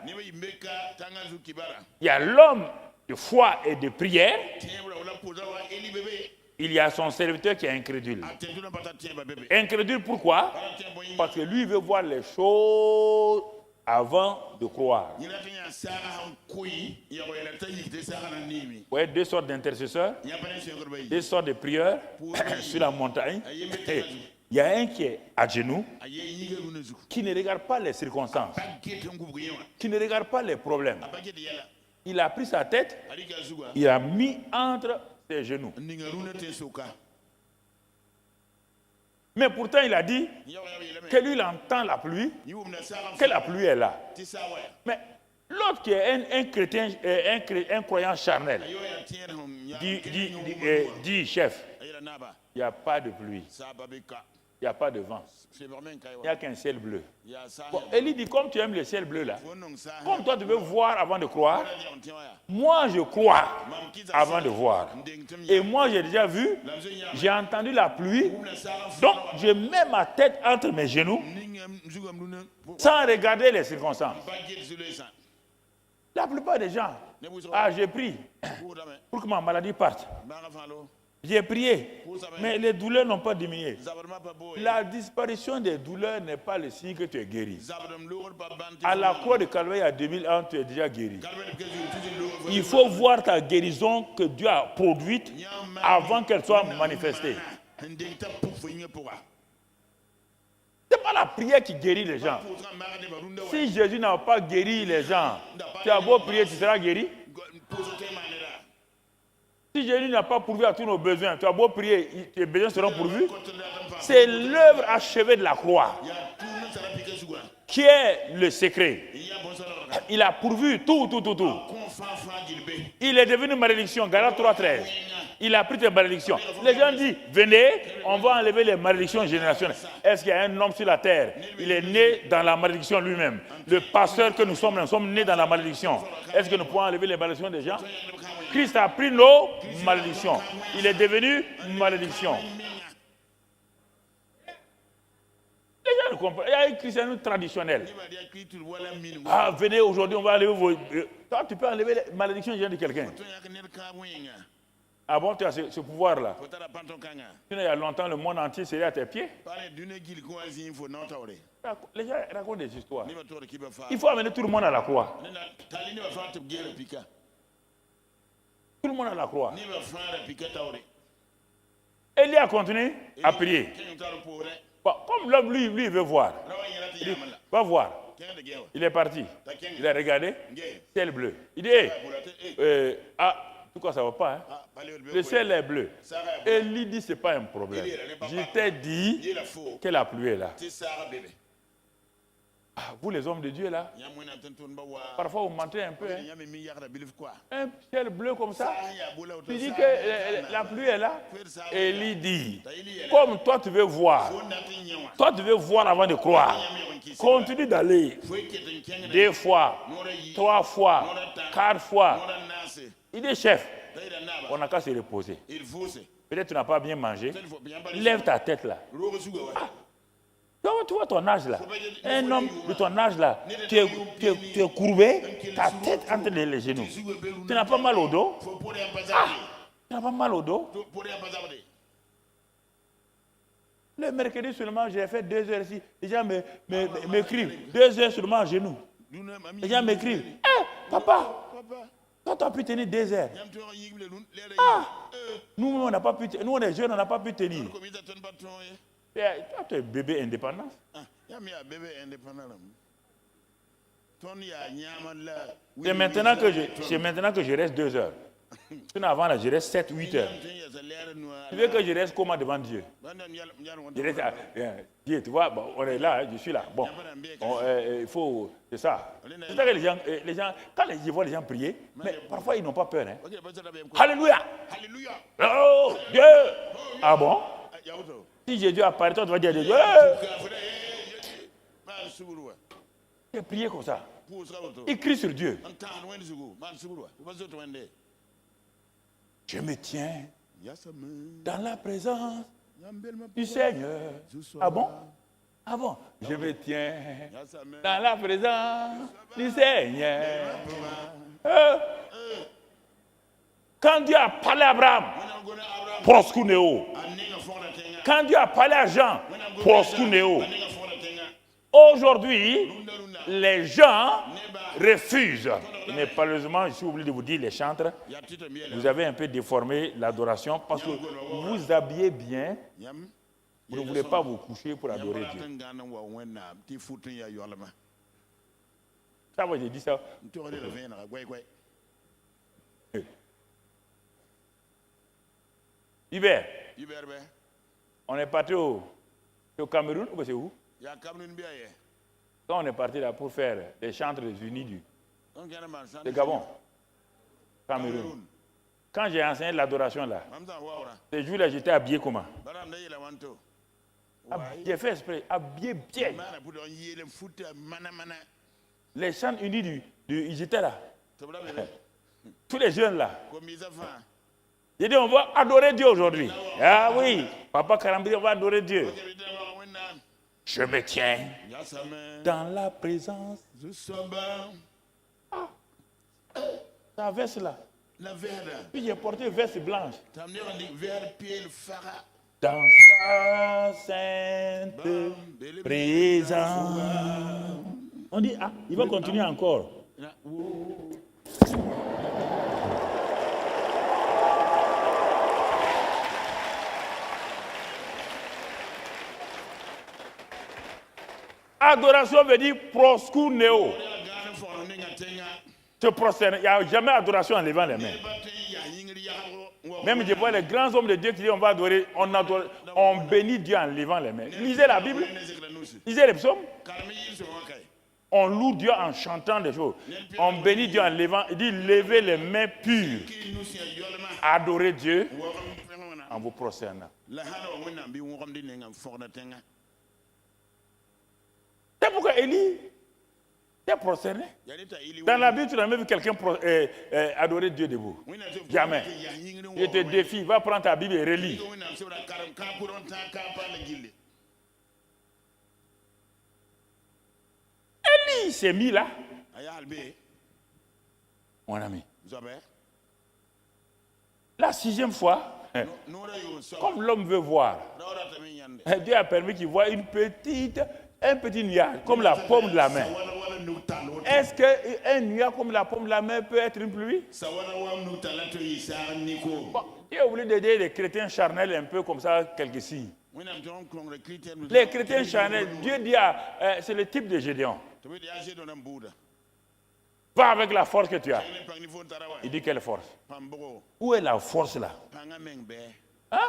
Il y a l'homme de foi et de prière. Il y a son serviteur qui est incrédule. Incrédule pourquoi? Parce que lui veut voir les choses avant de croire. Vous voyez 2 sortes d'intercesseurs, 2 sortes de prieurs sur la montagne. Il y a un qui est à genoux, qui ne regarde pas les circonstances, qui ne regarde pas les problèmes. Il a pris sa tête, il a mis entre ses genoux. Mais pourtant, il a dit que lui, il entend la pluie, que la pluie est là. Mais l'autre qui est un chrétien, un croyant charnel, dit chef, il n'y a pas de pluie. il n'y a pas de vent. Il n'y a qu'un ciel bleu. Bon, Élie dit, comme tu aimes le ciel bleu là, comme toi tu veux voir avant de croire, moi je crois avant de voir. Et moi j'ai déjà vu, j'ai entendu la pluie, donc je mets ma tête entre mes genoux sans regarder les circonstances. La plupart des gens, j'ai pris pour que ma maladie parte. J'ai prié, mais les douleurs n'ont pas diminué. La disparition des douleurs n'est pas le signe que tu es guéri. À la croix de Calvaire, il y a 2000 ans, tu es déjà guéri. Il faut voir ta guérison que Dieu a produite avant qu'elle soit manifestée. Ce n'est pas la prière qui guérit les gens. Si Jésus n'a pas guéri les gens, tu as beau prier, tu seras guéri. Si Jésus n'a pas pourvu à tous nos besoins, tu as beau prier, tes besoins seront pourvus. C'est l'œuvre achevée de la croix qui est le secret. Il a pourvu tout. Il est devenu malédiction. Galates 3:13. Il a pris tes malédictions. Les gens disent, venez, on va enlever les malédictions générationnelles. Est-ce qu'il y a un homme sur la terre? Il est né dans la malédiction lui-même. Le pasteur que nous sommes nés dans la malédiction. Est-ce que nous pouvons enlever les malédictions des gens? Christ a pris nos malédictions. Il est devenu une malédiction. Les gens ne comprennent. Il y a un christianisme traditionnel. Venez aujourd'hui, on va enlever vos... Toi, tu peux enlever les malédictions de quelqu'un. Ah bon, tu as ce pouvoir-là. Il y a longtemps, le monde entier serait à tes pieds. Les gens racontent des histoires. Il faut amener tout le monde à la croix. Tout le monde à la croix. Élie a continué à prier. Bon, comme l'homme, lui, il veut voir. Il dit, va voir. Il est parti. Il a regardé. Ciel bleu. Il dit, tout cas, ça ne va pas. Hein? Le ciel est bleu. Élie dit, ce n'est pas un problème. Je t'ai dit que la pluie est là. Vous les hommes de Dieu là, parfois vous mentez un peu. Hein? Un ciel bleu comme ça, tu dis que la pluie est là. Élie dit, comme toi tu veux voir avant de croire, continue d'aller 2 fois, 3 fois, 4 fois. Il dit, chef, on n'a qu'à se reposer. Peut-être que tu n'as pas bien mangé. Lève ta tête là. Donc, tu vois ton âge là, un homme de ton âge là, tu es courbé, ta tête entre les genoux. Tu n'as pas mal au dos? Tu n'as pas mal au dos? Le mercredi seulement, j'ai fait 2 heures ici. Les gens m'écrivent, 2 heures seulement à genoux. Les gens m'écrivent, papa, quand tu as pu tenir 2 heures? Nous, on n'a pas pu tenir. Nous, on est jeunes, on n'a pas pu tenir. Toi, tu es bébé indépendant. C'est maintenant que je reste 2 heures. Sinon, avant, là, je reste 7-8 heures. Tu veux que je reste comment devant Dieu? Je reste, Dieu, tu vois, bon, on est là, je suis là. Bon, il faut, c'est ça. C'est ça que les gens, quand je vois les gens prier, mais parfois ils n'ont pas peur. Hein. Alléluia! Oh, Dieu! Ah bon? Si Jésus apparaît, toi tu vas dire Dieu. Il prier comme ça. Il crie sur Dieu. Je me tiens dans la présence du Seigneur. Ah bon? Ah bon? Je me tiens dans la présence du Seigneur. Quand Dieu a parlé à Abraham, proskuneo. Quand Dieu a parlé à Jean, proskuneo. Aujourd'hui, les gens refusent. Mais malheureusement, je suis obligé de vous dire, les chantres, vous avez un peu déformé l'adoration parce que vous vous habillez bien, vous ne voulez pas vous coucher pour adorer Dieu. Ça, moi, j'ai dit ça. Hubert, on est parti au Cameroun, ou c'est où? Quand on est parti là pour faire les chantres unis du Gabon, Cameroun. Quand j'ai enseigné l'adoration là, ces jours-là, j'étais habillé comment? J'ai fait exprès, habillé bien. Les chants unis ils étaient là. Tous les jeunes là. J'ai dit, on va adorer Dieu aujourd'hui. Ah oui, Papa Karambiri, on va adorer Dieu. Je me tiens dans la présence. Ah, ta veste là. Puis j'ai porté une veste blanche. Dans sa sainte présence. On dit, ah, il va continuer encore. Adoration veut dire proskuneo. Se prosterner. Il n'y a jamais adoration en levant les mains. Même je vois les grands hommes de Dieu qui disent on va adorer, on bénit Dieu en levant les mains. Lisez la Bible, lisez les psaumes. On loue Dieu en chantant des choses. On bénit Dieu en levant, il dit levez les mains pures. Adorez Dieu en vous prosternant. C'est pourquoi Élie s'est prosterné. Dans la Bible, tu n'as jamais vu quelqu'un adorer Dieu debout. Jamais. Je te défie, va prendre ta Bible et relis. Élie s'est mis là. Mon ami. La 6e fois, comme l'homme veut voir, Dieu a permis qu'il voie un petit nuage, comme la paume de la main. Est-ce qu'un nuage comme la paume de la main peut être une pluie? Bon, Dieu a voulu aider les chrétiens charnels un peu comme ça, quelques signes. Les chrétiens charnels, Dieu dit, c'est le type de Gédéon. Va avec la force que tu as. Il dit quelle force? Où est la force là? Hein?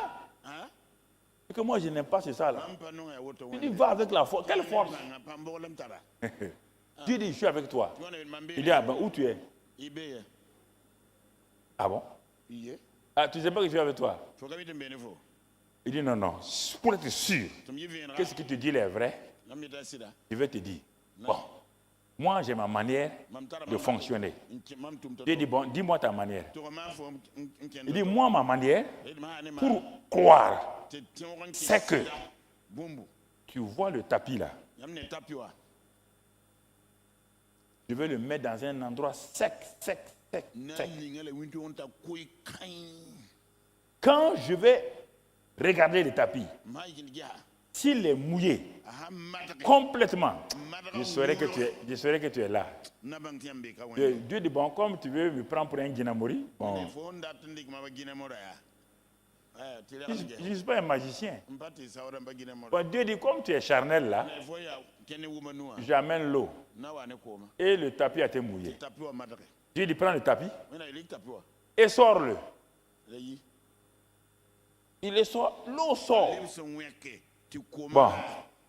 Et que moi je n'aime pas ça là. Il dit va avec la force. Quelle force? Dieu dit je suis avec toi. Il dit ah ben où tu es? Ah bon? Ah tu ne sais pas que je suis avec toi? Il dit non, non, pour être sûr que ce que tu dis est vrai, je vais te dire. Bon, moi j'ai ma manière de fonctionner. Dieu dit bon, dis-moi ta manière. Il dit moi ma manière pour croire, c'est que tu vois le tapis là. Je vais le mettre dans un endroit sec. Quand je vais regarder le tapis, s'il est mouillé complètement, je saurai que tu es là. Dieu dit, bon, comme tu veux me prendre pour un Guinamori, bon, je ne suis pas un magicien. Bon, Dieu dit, comme tu es charnel là, j'amène l'eau. Et le tapis a été mouillé. Dieu dit, prends le tapis et sors-le. Il est sort, l'eau sort. Bon,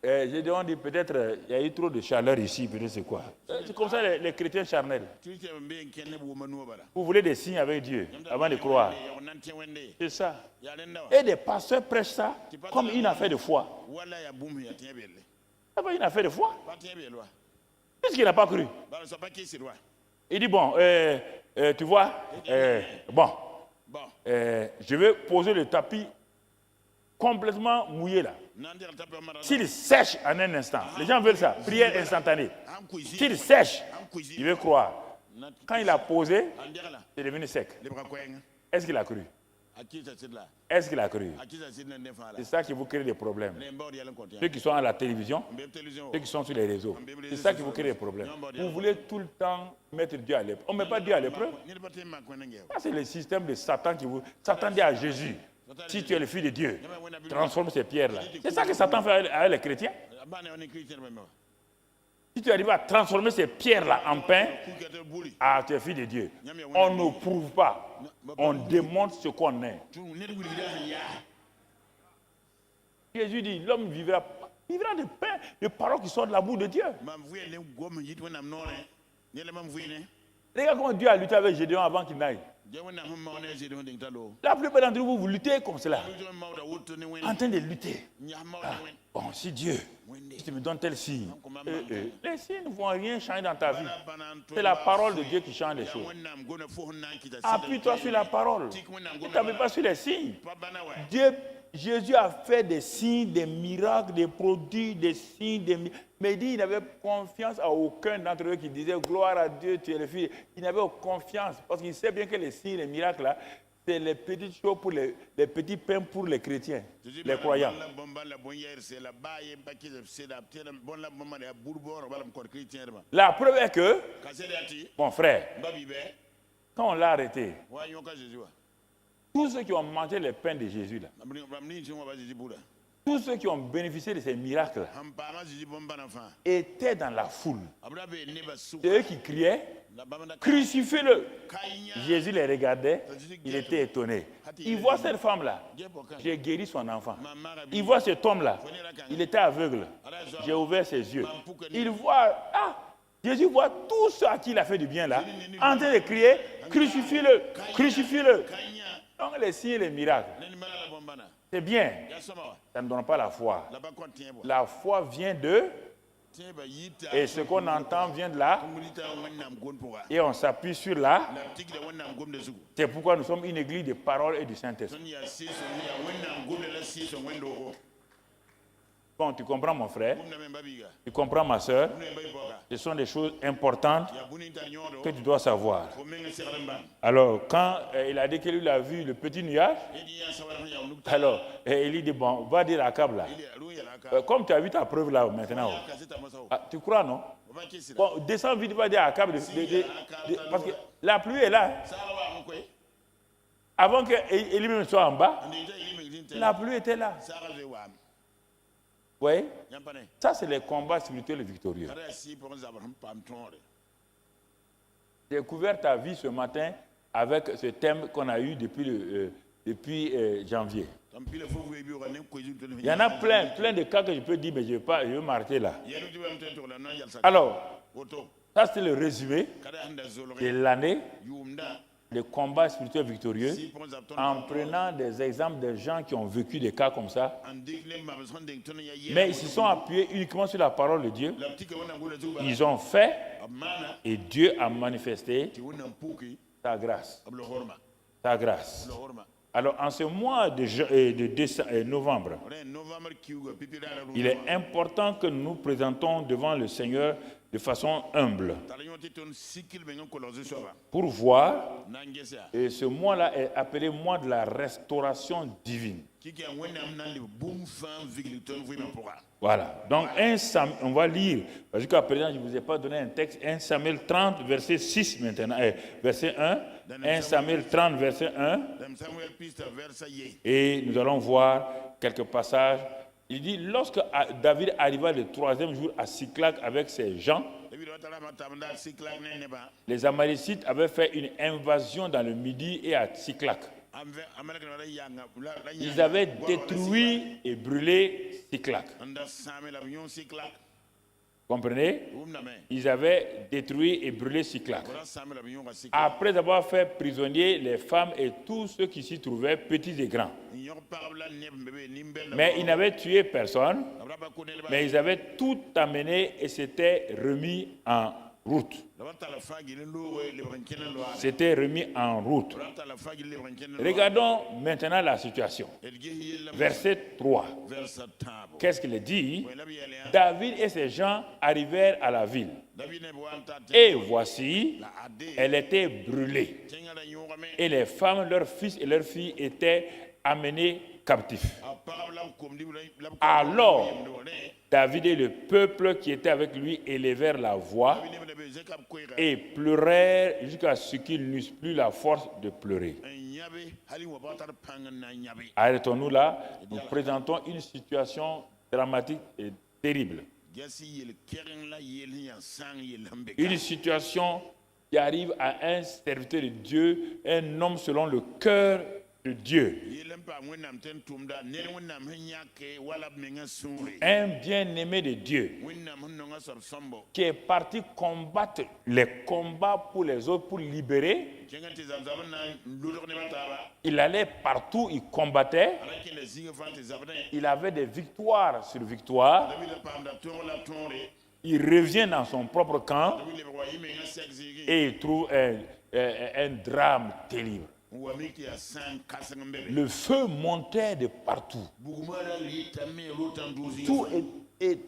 Gédéon dit peut-être il y a eu trop de chaleur ici, peut-être c'est quoi. C'est comme ça les chrétiens charnels. Vous voulez des signes avec Dieu avant de croire. C'est ça. Et des pasteurs prêchent ça comme une affaire de foi. C'est pas une affaire de foi. Puisqu'il n'a pas cru. Il dit bon, tu vois, bon, je vais poser le tapis complètement mouillé là. S'il sèche en un instant, les gens veulent ça, prière instantanée. S'il sèche, il veut croire. Quand il a posé, c'est devenu sec. Est-ce qu'il a cru? Est-ce qu'il a cru? C'est ça qui vous crée des problèmes. Ceux qui sont à la télévision, ceux qui sont sur les réseaux, c'est ça qui vous crée des problèmes. Vous voulez tout le temps mettre Dieu à l'épreuve. On ne met pas Dieu à l'épreuve. Ça, c'est le système de Satan qui vous... Satan dit à Jésus, si tu es le fils de Dieu, transforme ces pierres-là. C'est ça que Satan fait avec les chrétiens. Si tu arrives à transformer ces pierres-là en pain, tu es fils de Dieu. On ne prouve pas. On démontre ce qu'on est. Jésus dit, l'homme vivra de pain, de paroles qui sortent de la bouche de Dieu. Regarde comment Dieu a lutté avec Gédéon avant qu'il n'aille. La plupart d'entre vous, vous luttez comme cela. En train de lutter. Ah, bon, si Dieu, si tu me donnes tel signe, les signes ne vont rien changer dans ta vie. C'est la parole de Dieu qui change les choses. Appuie-toi sur la parole. Ne t'appuie pas sur les signes. Jésus a fait des signes, des miracles, des produits, des signes, mais il dit qu'il n'avait confiance à aucun d'entre eux qui disait gloire à Dieu, tu es le Fils. Il n'avait confiance parce qu'il sait bien que les signes, les miracles là, c'est les petites choses pour les petits pains pour les chrétiens, les croyants. La preuve est que, mon frère, quand on l'a arrêté, tous ceux qui ont mangé les pains de Jésus, là, tous ceux qui ont bénéficié de ces miracles étaient dans la foule. C'est eux qui criaient, crucifiez-le. Jésus les regardait, il était étonné. Il voit cette femme-là, j'ai guéri son enfant. Il voit cet homme-là, il était aveugle, j'ai ouvert ses yeux. Il voit, Jésus voit tout ce à qui il a fait du bien là, en train de crier, crucifiez-le, crucifiez-le. Donc les signes et les miracles, c'est bien, ça ne donne pas la foi. La foi vient de, et ce qu'on entend vient de là, et on s'appuie sur là. C'est pourquoi nous sommes une église de parole et du Saint-Esprit. Bon, tu comprends mon frère, tu comprends ma soeur, ce sont des choses importantes que tu dois savoir. Alors, quand il a dit que lui a vu le petit nuage, alors il dit, bon, va dire à Akab là, comme tu as vu ta preuve là maintenant, tu crois non? Bon, descends vite, va dire à Akab, parce que la pluie est là. Avant qu'Élie même soit en bas, la pluie était là. Oui, ça c'est les combats spirituels victorieux. J'ai découvert ta vie ce matin avec ce thème qu'on a eu depuis janvier. Il y en a plein de cas que je peux dire, mais je veux m'arrêter là. Alors, ça c'est le résumé de l'année, les combats spirituels victorieux, en prenant des exemples de gens qui ont vécu des cas comme ça, mais ils se sont appuyés uniquement sur la parole de Dieu. Ils ont fait et Dieu a manifesté sa grâce. Sa grâce. Alors, en ce mois de novembre, il est important que nous nous présentons devant le Seigneur de façon humble pour voir, et ce mois-là est appelé mois de la restauration divine. Voilà. Donc, on va lire, parce qu'à présent, je ne vous ai pas donné un texte, 1 Samuel 30, verset 6 maintenant, verset 1, 1 Samuel 30, verset 1, et nous allons voir quelques passages. Il dit, lorsque David arriva le 3e jour à Siklag avec ses gens, les Amalécites avaient fait une invasion dans le Midi et à Siklag. Ils avaient détruit et brûlé Siklag. Comprenez? Ils avaient détruit et brûlé Siklag. Après avoir fait prisonnier les femmes et tous ceux qui s'y trouvaient, petits et grands. Mais ils n'avaient tué personne, mais ils avaient tout amené et s'étaient remis en route. C'était remis en route. Regardons maintenant la situation. Verset 3. Qu'est-ce qu'il dit? David et ses gens arrivèrent à la ville. Et voici, elle était brûlée. Et les femmes, leurs fils et leurs filles étaient amenés captifs. Alors, David et le peuple qui était avec lui élevèrent la voix et pleurèrent jusqu'à ce qu'ils n'eussent plus la force de pleurer. Arrêtons-nous là. Nous présentons une situation dramatique et terrible. Une situation qui arrive à un serviteur de Dieu, un homme selon le cœur de Dieu, un bien-aimé de Dieu, qui est parti combattre les combats pour les autres, pour libérer. Il allait partout, il combattait. Il avait des victoires sur victoires. Il revient dans son propre camp et il trouve un drame terrible. Le feu montait de partout.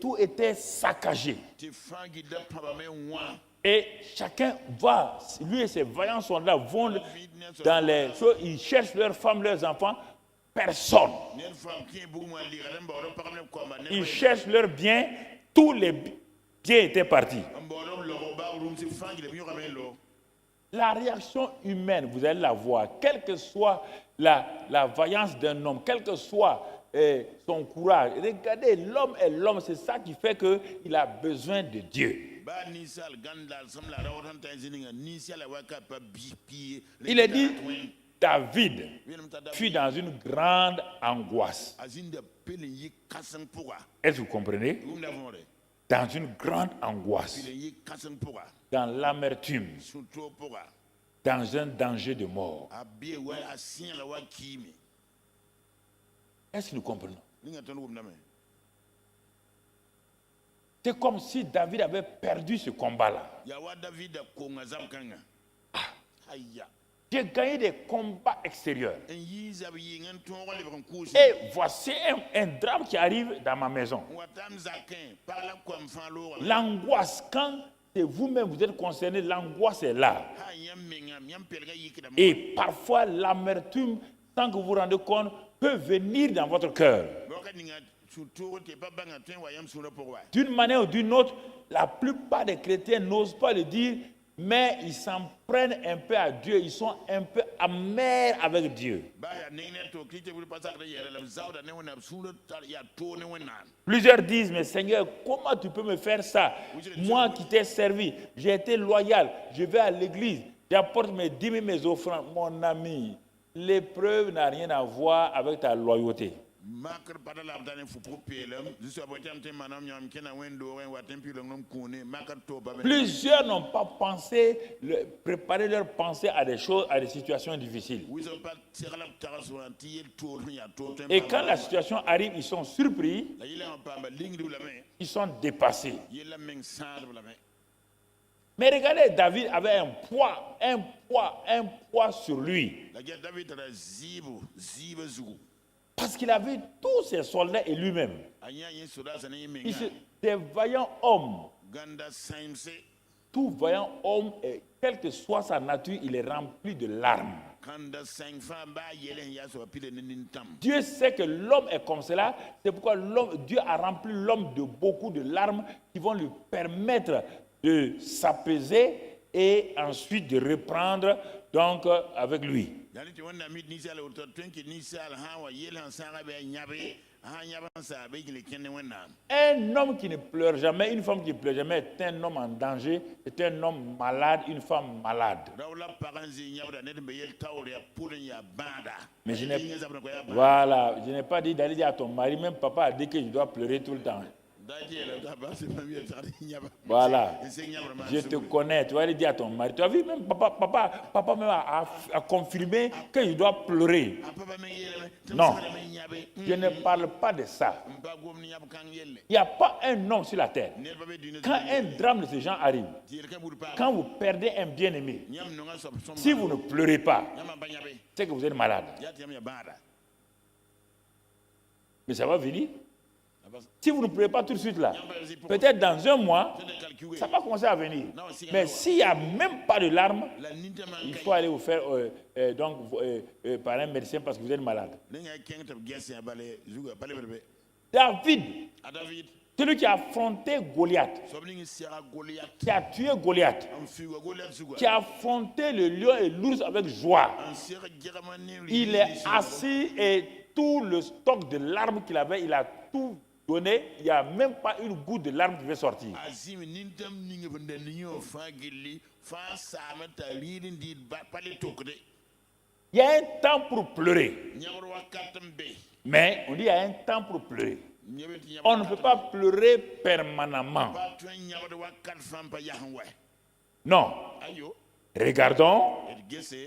Tout était saccagé. Et chacun va, lui et ses vaillants soldats vont dans les choses, ils cherchent leurs femmes, leurs enfants, personne. Ils cherchent leurs biens, tous les biens étaient partis. La réaction humaine, vous allez la voir, quelle que soit la vaillance d'un homme, quel que soit son courage. Regardez, l'homme est l'homme, c'est ça qui fait qu'il a besoin de Dieu. Il est dit, David fut dans une grande angoisse. Est-ce que vous comprenez? Dans une grande angoisse, dans l'amertume, dans un danger de mort. Est-ce que nous comprenons? C'est comme si David avait perdu ce combat-là. J'ai gagné des combats extérieurs. Et voici un drame qui arrive dans ma maison. L'angoisse, quand c'est vous-même vous êtes concerné, l'angoisse est là. Et parfois, l'amertume, sans que vous vous rendez compte, peut venir dans votre cœur. D'une manière ou d'une autre, la plupart des chrétiens n'osent pas le dire, mais ils s'en prennent un peu à Dieu, ils sont un peu amers avec Dieu. Plusieurs disent, mais Seigneur, comment tu peux me faire ça? Moi qui t'ai servi, j'ai été loyal, je vais à l'église, j'apporte mes dîmes et mes offrandes. Mon ami, l'épreuve n'a rien à voir avec ta loyauté. Plusieurs n'ont pas pensé, préparé leur pensée à des choses, à des situations difficiles. Et quand la situation arrive, ils sont surpris, ils sont dépassés. Mais regardez, David avait un poids sur lui. Parce qu'il avait tous ses soldats et lui-même. Des vaillants hommes. Tout vaillant homme, quelle que soit sa nature, il est rempli de larmes. Dieu sait que l'homme est comme cela. C'est pourquoi Dieu a rempli l'homme de beaucoup de larmes qui vont lui permettre de s'apaiser et ensuite de reprendre donc avec lui. Un homme qui ne pleure jamais, une femme qui ne pleure jamais est un homme en danger, est un homme malade, une femme malade. Mais je n'ai pas dit d'aller dire à ton mari, même papa a dit que je dois pleurer tout le temps. Voilà, je te connais, tu vas aller dire à ton mari. Tu as vu, même papa même a confirmé que je dois pleurer. Non, je ne parle pas de ça. Il n'y a pas un homme sur la terre. Quand un drame de ce genre arrive, quand vous perdez un bien-aimé, si vous ne pleurez pas, c'est que vous êtes malade. Mais ça va venir. Si vous ne pleurez pas tout de suite là, peut-être dans un mois, ça va commencer à venir. Mais s'il n'y a même pas de larmes, il faut aller vous faire par un médecin parce que vous êtes malade. David, celui qui a affronté Goliath, qui a tué Goliath, qui a affronté le lion et l'ours avec joie, il est assis et tout le stock de larmes qu'il avait, il a tout donné, il n'y a même pas une goutte de larmes qui veut sortir. Il Il y a un temps pour pleurer. Mais on dit qu'il y a un temps pour pleurer. On ne peut pas pleurer permanemment. Non. Regardons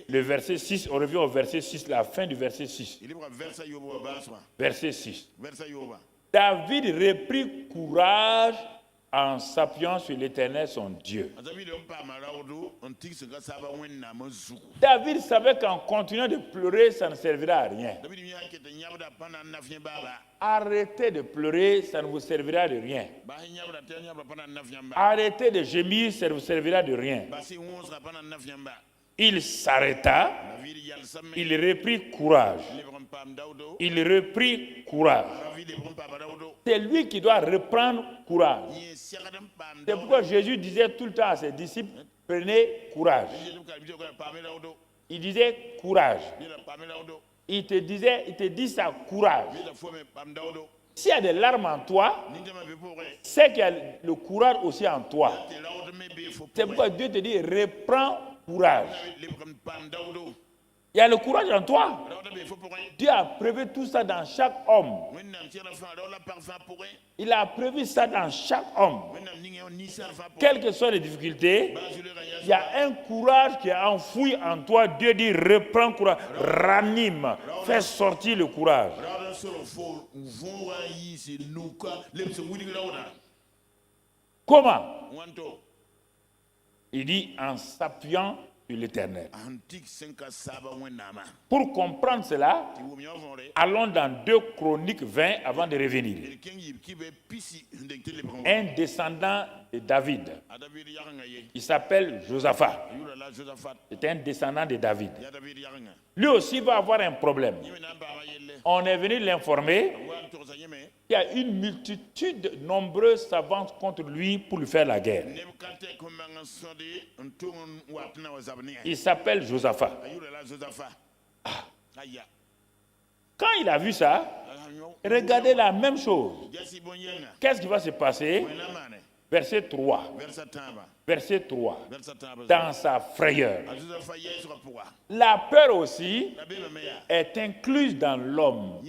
le verset 6. On revient au verset 6, la fin du verset 6. Verset 6. David reprit courage en s'appuyant sur l'Éternel son Dieu. David savait qu'en continuant de pleurer, ça ne servira à rien. Arrêtez de pleurer, ça ne vous servira de rien. Arrêtez de gémir, ça ne vous servira de rien. Il s'arrêta, il reprit courage. Il reprit courage. C'est lui qui doit reprendre courage. C'est pourquoi Jésus disait tout le temps à ses disciples, prenez courage. Il disait courage. Il te dit ça, courage. S'il y a des larmes en toi, c'est qu'il y a le courage aussi en toi. C'est pourquoi Dieu te dit, reprends courage. Il y a le courage en toi. Dieu a prévu tout ça dans chaque homme. Il a prévu ça dans chaque homme. Quelles que soient les difficultés, il y a un courage qui est enfoui en toi. Dieu dit, reprends courage, ranime, fais sortir le courage. Comment? Il dit en s'appuyant sur l'Éternel. Pour comprendre cela, allons dans 2 Chroniques 20 avant de revenir. Un descendant de David, il s'appelle Josaphat. C'est un descendant de David. Lui aussi va avoir un problème. On est venu l'informer. Il y a une multitude nombreuse s'avance contre lui pour lui faire la guerre. Il s'appelle Josaphat. Quand il a vu ça, regardez la même chose. Qu'est-ce qui va se passer? Verset 3. Verset 3. Dans sa frayeur. La peur aussi est incluse dans l'homme.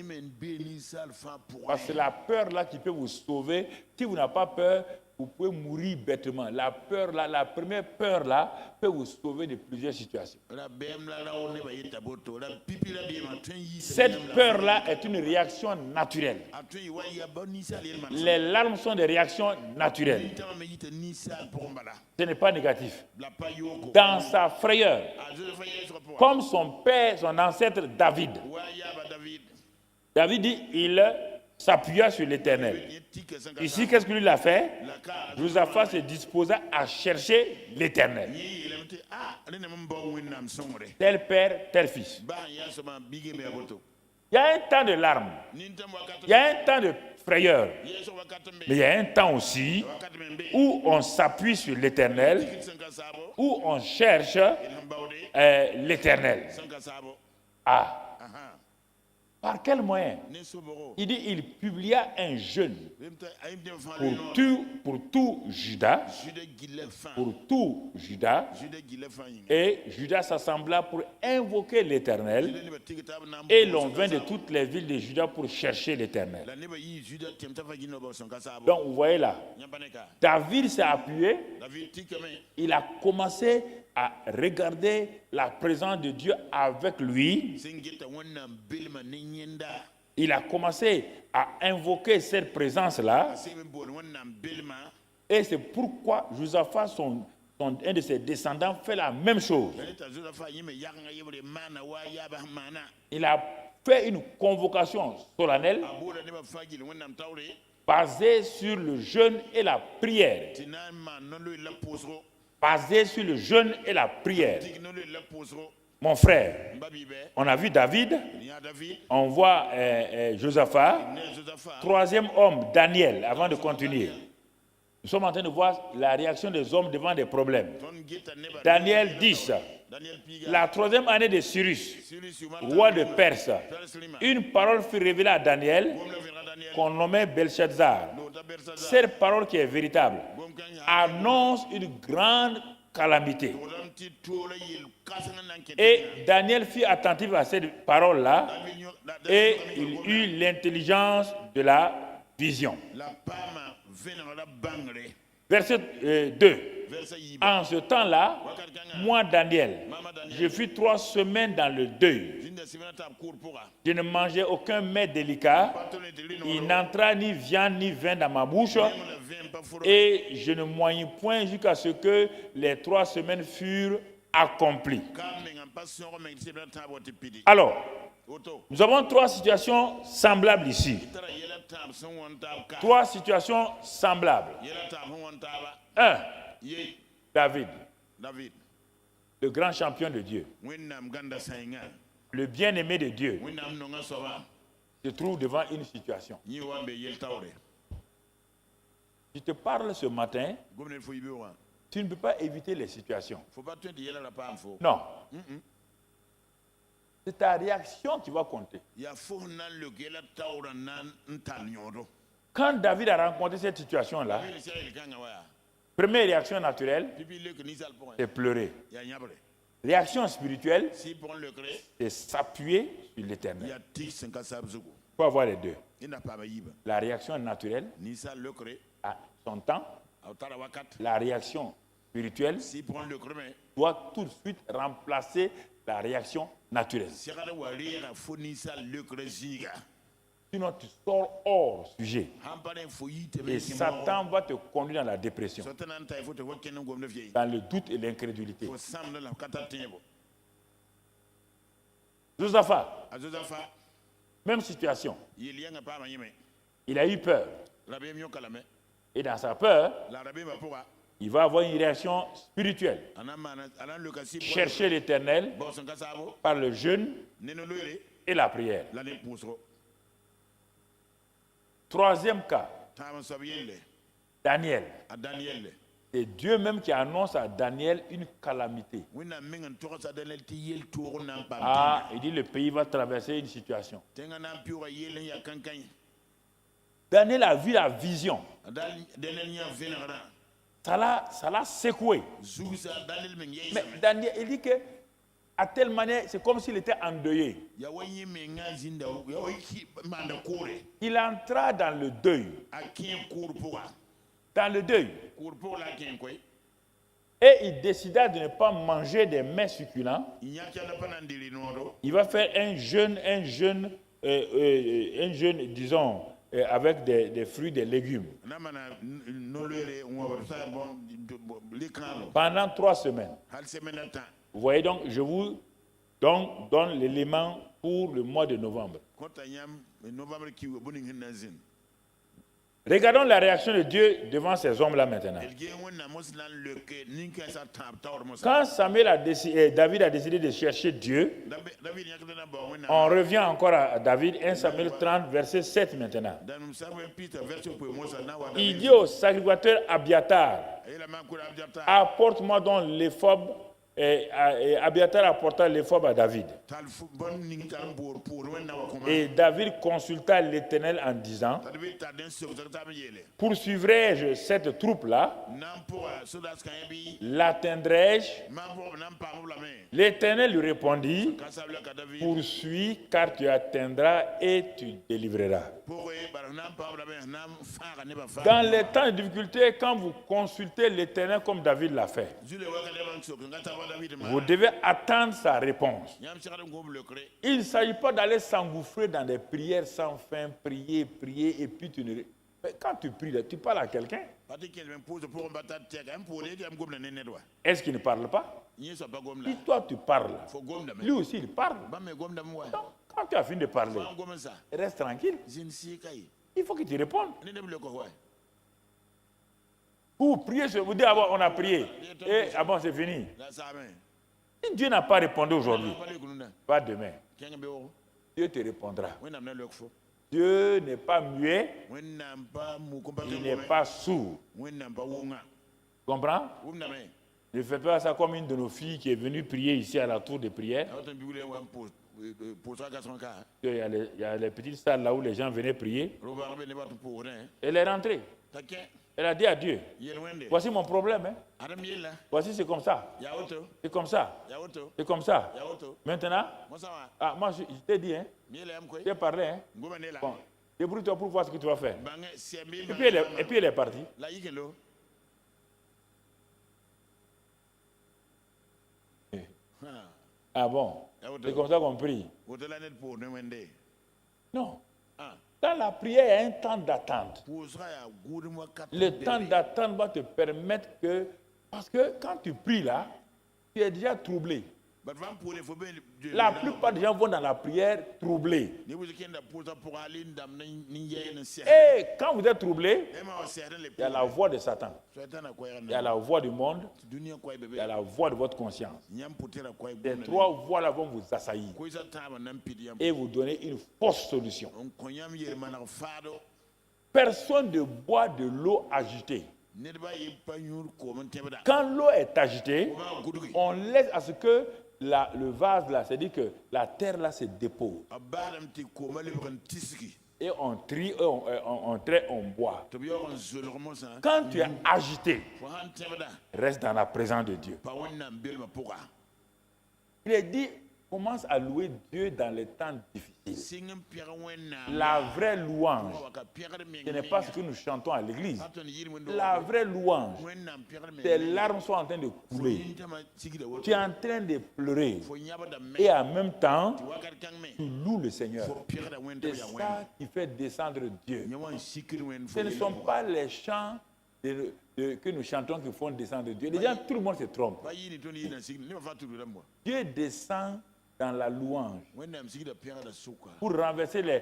Parce que la peur là qui peut vous sauver, si vous n'avez pas peur, vous pouvez mourir bêtement. La peur là, la première peur là, peut vous sauver de plusieurs situations. Cette peur là est une réaction naturelle. Les larmes sont des réactions naturelles. Ce n'est pas négatif. Dans sa frayeur, comme son père, son ancêtre David. David dit, il s'appuya sur l'Éternel. Ici, qu'est-ce que lui a fait? Josaphat se disposa à chercher l'Éternel. Tel père, tel fils. Il y a un temps de larmes. Il y a un temps de frayeur. Mais il y a un temps aussi où on s'appuie sur l'Éternel, où on cherche l'Éternel. Ah. Par quel moyen? Il dit, il publia un jeûne pour tout Juda, et Juda s'assembla pour invoquer l'Éternel, et l'on vint de toutes les villes de Juda pour chercher l'Éternel. Donc vous voyez là, David s'est appuyé, il a commencé à regarder la présence de Dieu avec lui. Il a commencé à invoquer cette présence-là. Et c'est pourquoi Josaphat, un de ses descendants, fait la même chose. Il a fait une convocation solennelle basée sur le jeûne et la prière. Basé sur le jeûne et la prière. Mon frère, on a vu David, on voit Josaphat, troisième homme, Daniel, avant de continuer. Nous sommes en train de voir la réaction des hommes devant des problèmes. Daniel 10, la 3e année de Cyrus, roi de Perse, une parole fut révélée à Daniel, qu'on nommait Belshazzar. Cette parole qui est véritable annonce une grande calamité. Et Daniel fut attentif à cette parole-là et il eut l'intelligence de la vision. Verset 2. En ce temps-là, moi, Daniel, je fus 3 semaines dans le deuil. Je ne mangeais aucun mets délicat. Il n'entra ni viande ni vin dans ma bouche. Et je ne moignis point jusqu'à ce que les 3 semaines furent accomplies. Alors, nous avons 3 situations semblables ici. 3 situations semblables. 1. David, le grand champion de Dieu, le bien-aimé de Dieu, se trouve devant une situation. Je te parle ce matin, tu ne peux pas éviter les situations. Non. C'est ta réaction qui va compter. Quand David a rencontré cette situation-là, première réaction naturelle, c'est pleurer. Réaction spirituelle, c'est s'appuyer sur l'Éternel. Il faut avoir les deux. La réaction naturelle, à son temps, la réaction spirituelle doit tout de suite remplacer la réaction naturelle. Sinon, tu sors hors sujet. Et Satan va te conduire dans la dépression, dans le doute et l'incrédulité. Josaphat, même situation. Il a eu peur. Et dans sa peur, il va avoir une réaction spirituelle. Chercher l'Éternel par le jeûne et la prière. Troisième cas, Daniel. C'est Dieu même qui annonce à Daniel une calamité. Ah, il dit le pays va traverser une situation. Daniel a vu la vision. Ça l'a secoué. Mais Daniel, il dit que à telle manière, c'est comme s'il était endeuillé. Il entra dans le deuil. Dans le deuil. Et il décida de ne pas manger des mets succulents. Il va faire un jeûne, disons, avec des fruits, des légumes. Pendant 3 semaines. Vous voyez donc, je vous donne l'élément pour le mois de novembre. Regardons la réaction de Dieu devant ces hommes-là maintenant. Quand David a décidé de chercher Dieu, on revient encore à David, 1 Samuel 30, verset 7 maintenant. Il dit au sacrificateur Abiatar, apporte-moi donc l'éphod. Et Abiatar apporta l'éphod à David. Et David consulta l'Éternel en disant, poursuivrai-je cette troupe-là? L'atteindrai-je? L'Éternel lui répondit, poursuis, car tu atteindras et tu délivreras. Dans les temps de difficulté, quand vous consultez l'Éternel comme David l'a fait, vous devez attendre sa réponse. Il ne s'agit pas d'aller s'engouffrer dans des prières sans fin, prier, et puis tu ne... Mais quand tu pries, tu parles à quelqu'un. Est-ce qu'il ne parle pas? Si toi tu parles, lui aussi il parle. Donc, quand tu as fini de parler, reste tranquille. Il faut qu'il te réponde. Vous priez, vous dites, on a prié. Et c'est fini. Si Dieu n'a pas répondu aujourd'hui, pas demain, Dieu te répondra. Dieu n'est pas muet, il n'est pas sourd. Comprends? Ne fais pas ça comme une de nos filles qui est venue prier ici à la tour de prière. Il y a les petites salles là où les gens venaient prier. Elle est rentrée. Elle a dit à Dieu, voici mon problème. Hein. Voici, c'est comme ça. C'est comme ça. C'est comme ça. Maintenant, moi, je t'ai dit, hein, je t'ai parlé. Hein. Bon, débrouille-toi pour voir ce que tu vas faire. Et puis elle est partie. Ah bon? C'est comme ça qu'on prie. Non. Dans la prière, il y a un temps d'attente. Le temps d'attente va te permettre que... Parce que quand tu pries là, tu es déjà troublé. La plupart des gens vont dans la prière troublés. Et quand vous êtes troublé, il y a la voix de Satan. Il y a la voix du monde. Il y a la voix de votre conscience. Ces trois voix-là vont vous assaillir et vous donner une fausse solution. Personne ne boit de l'eau agitée. Quand l'eau est agitée, on laisse à ce que le vase là, c'est-à-dire que la terre là se dépose. Et on trie, on traite, on boit. Quand tu es agité, reste dans la présence de Dieu. Il est dit, commence à louer Dieu dans les temps difficiles. La vraie louange, ce n'est pas ce que nous chantons à l'église. La vraie louange, tes larmes sont en train de couler. Tu es en train de pleurer. Et en même temps, tu loues le Seigneur. C'est ça qui fait descendre Dieu. Ce ne sont pas les chants que nous chantons qui font descendre Dieu. Les gens, tout le monde se trompe. Dieu descend dans la louange pour renverser les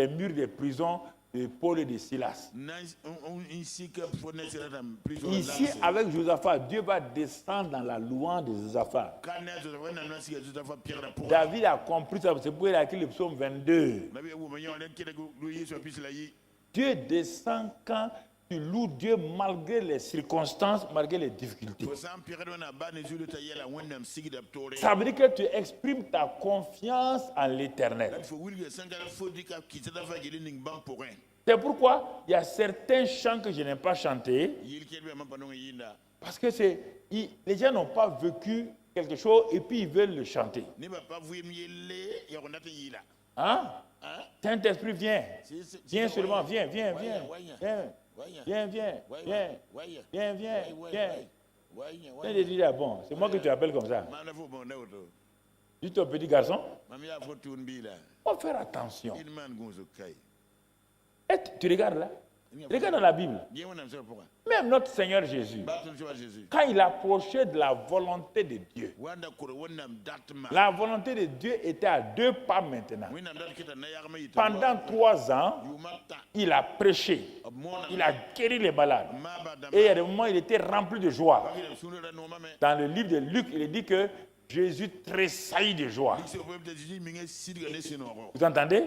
murs des prisons de Paul et de Silas. Ici, avec Josaphat, Dieu va descendre dans la louange de Josaphat. David a compris ça, c'est pour il a écrit le psaume 22. Dieu descend quand tu loues Dieu malgré les circonstances, malgré les difficultés. Ça veut dire que tu exprimes ta confiance en l'Éternel. C'est pourquoi il y a certains chants que je n'aime pas chanter. Parce que les gens n'ont pas vécu quelque chose et puis ils veulent le chanter. Hein? Saint-Esprit, viens. Viens seulement, viens. Et dit, ah bon, c'est moi que tu appelles comme ça. Dis ton petit garçon, faut faire attention. Et tu regardes là, regarde dans la Bible. Même notre Seigneur Jésus, quand il approchait de la volonté de Dieu, la volonté de Dieu était à 2 pas maintenant. Pendant 3 ans, il a prêché, il a guéri les malades. Et à un moment, il était rempli de joie. Dans le livre de Luc, il est dit que Jésus tressaillit de joie. Vous entendez?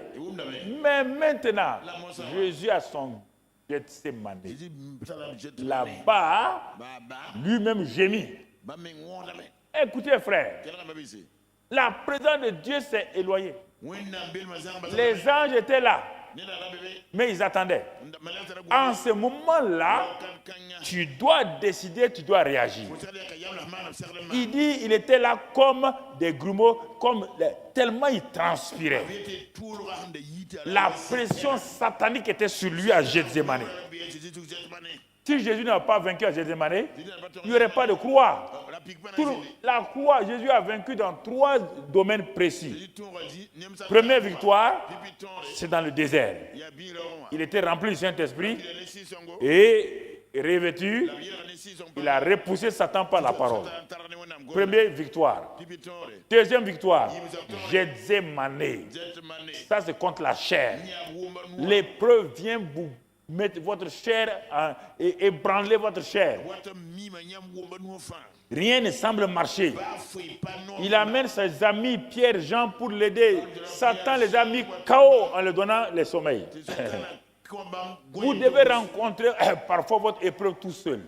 Mais maintenant, Jésus a son Gethsemane. Là-bas, lui-même gémit. Écoutez, frère, la présence de Dieu s'est éloignée. Les anges étaient là, mais ils attendaient. En ce moment-là, tu dois décider, tu dois réagir. Il dit, il était là comme des grumeaux, tellement il transpirait. La pression satanique était sur lui à Gethsemane. Si Jésus n'a pas vaincu à Gethsemane, il n'y aurait pas de croix. La croix, Jésus a vaincu dans 3 domaines précis. Première victoire, c'est dans le désert. Il était rempli du Saint-Esprit et revêtu, il a repoussé Satan par la parole. Première victoire. Deuxième victoire, Gethsemane. Ça, c'est contre la chair. L'épreuve vient vous mettre votre chair et ébranler votre chair. Rien ne semble marcher. Il amène ses amis Pierre, Jean pour l'aider. Satan les a mis KO en leur donnant le sommeil. Vous devez rencontrer parfois votre épreuve tout seul.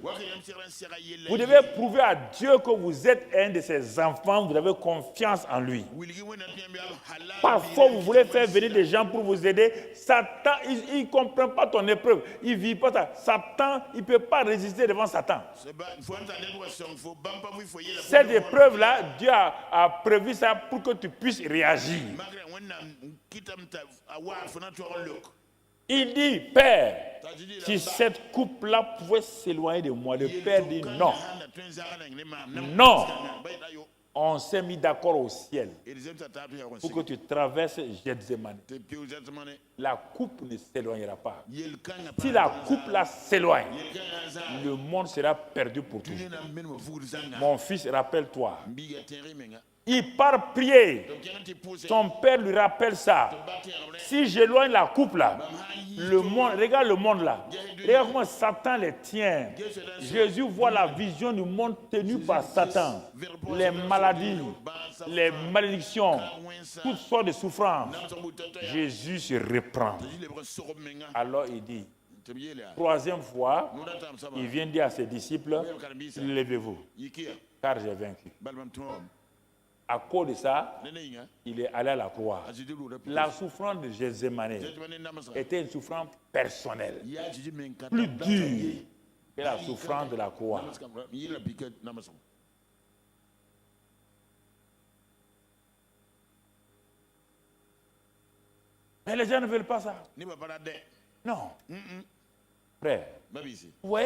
Vous devez prouver à Dieu que vous êtes un de ses enfants, vous avez confiance en lui. Parfois, vous voulez faire venir des gens pour vous aider. Satan, il ne comprend pas ton épreuve. Il ne vit pas ça. Satan, il ne peut pas résister devant Satan. Cette épreuve-là, Dieu a prévu ça pour que tu puisses réagir. Il dit, Père, si cette coupe-là pouvait s'éloigner de moi, le Père dit non. Non. On s'est mis d'accord au ciel pour que tu traverses Gethsemane. La coupe ne s'éloignera pas. Si la coupe-là s'éloigne, le monde sera perdu pour tout. Mon fils, rappelle-toi. Il part prier. Son père lui rappelle ça. Si j'éloigne la coupe là, le monde, regarde le monde là. Regarde comment Satan les tient. Jésus voit la vision du monde tenu par Satan. Les maladies, les malédictions, toutes sortes de souffrances. Jésus se reprend. Alors il dit, troisième fois, il vient dire à ses disciples, levez-vous, car j'ai vaincu. À cause de ça, il est allé à la croix. La souffrance de Gethsemane était une souffrance personnelle, plus dure que la souffrance de la croix. Mais les gens ne veulent pas ça. Non. Frère, oui.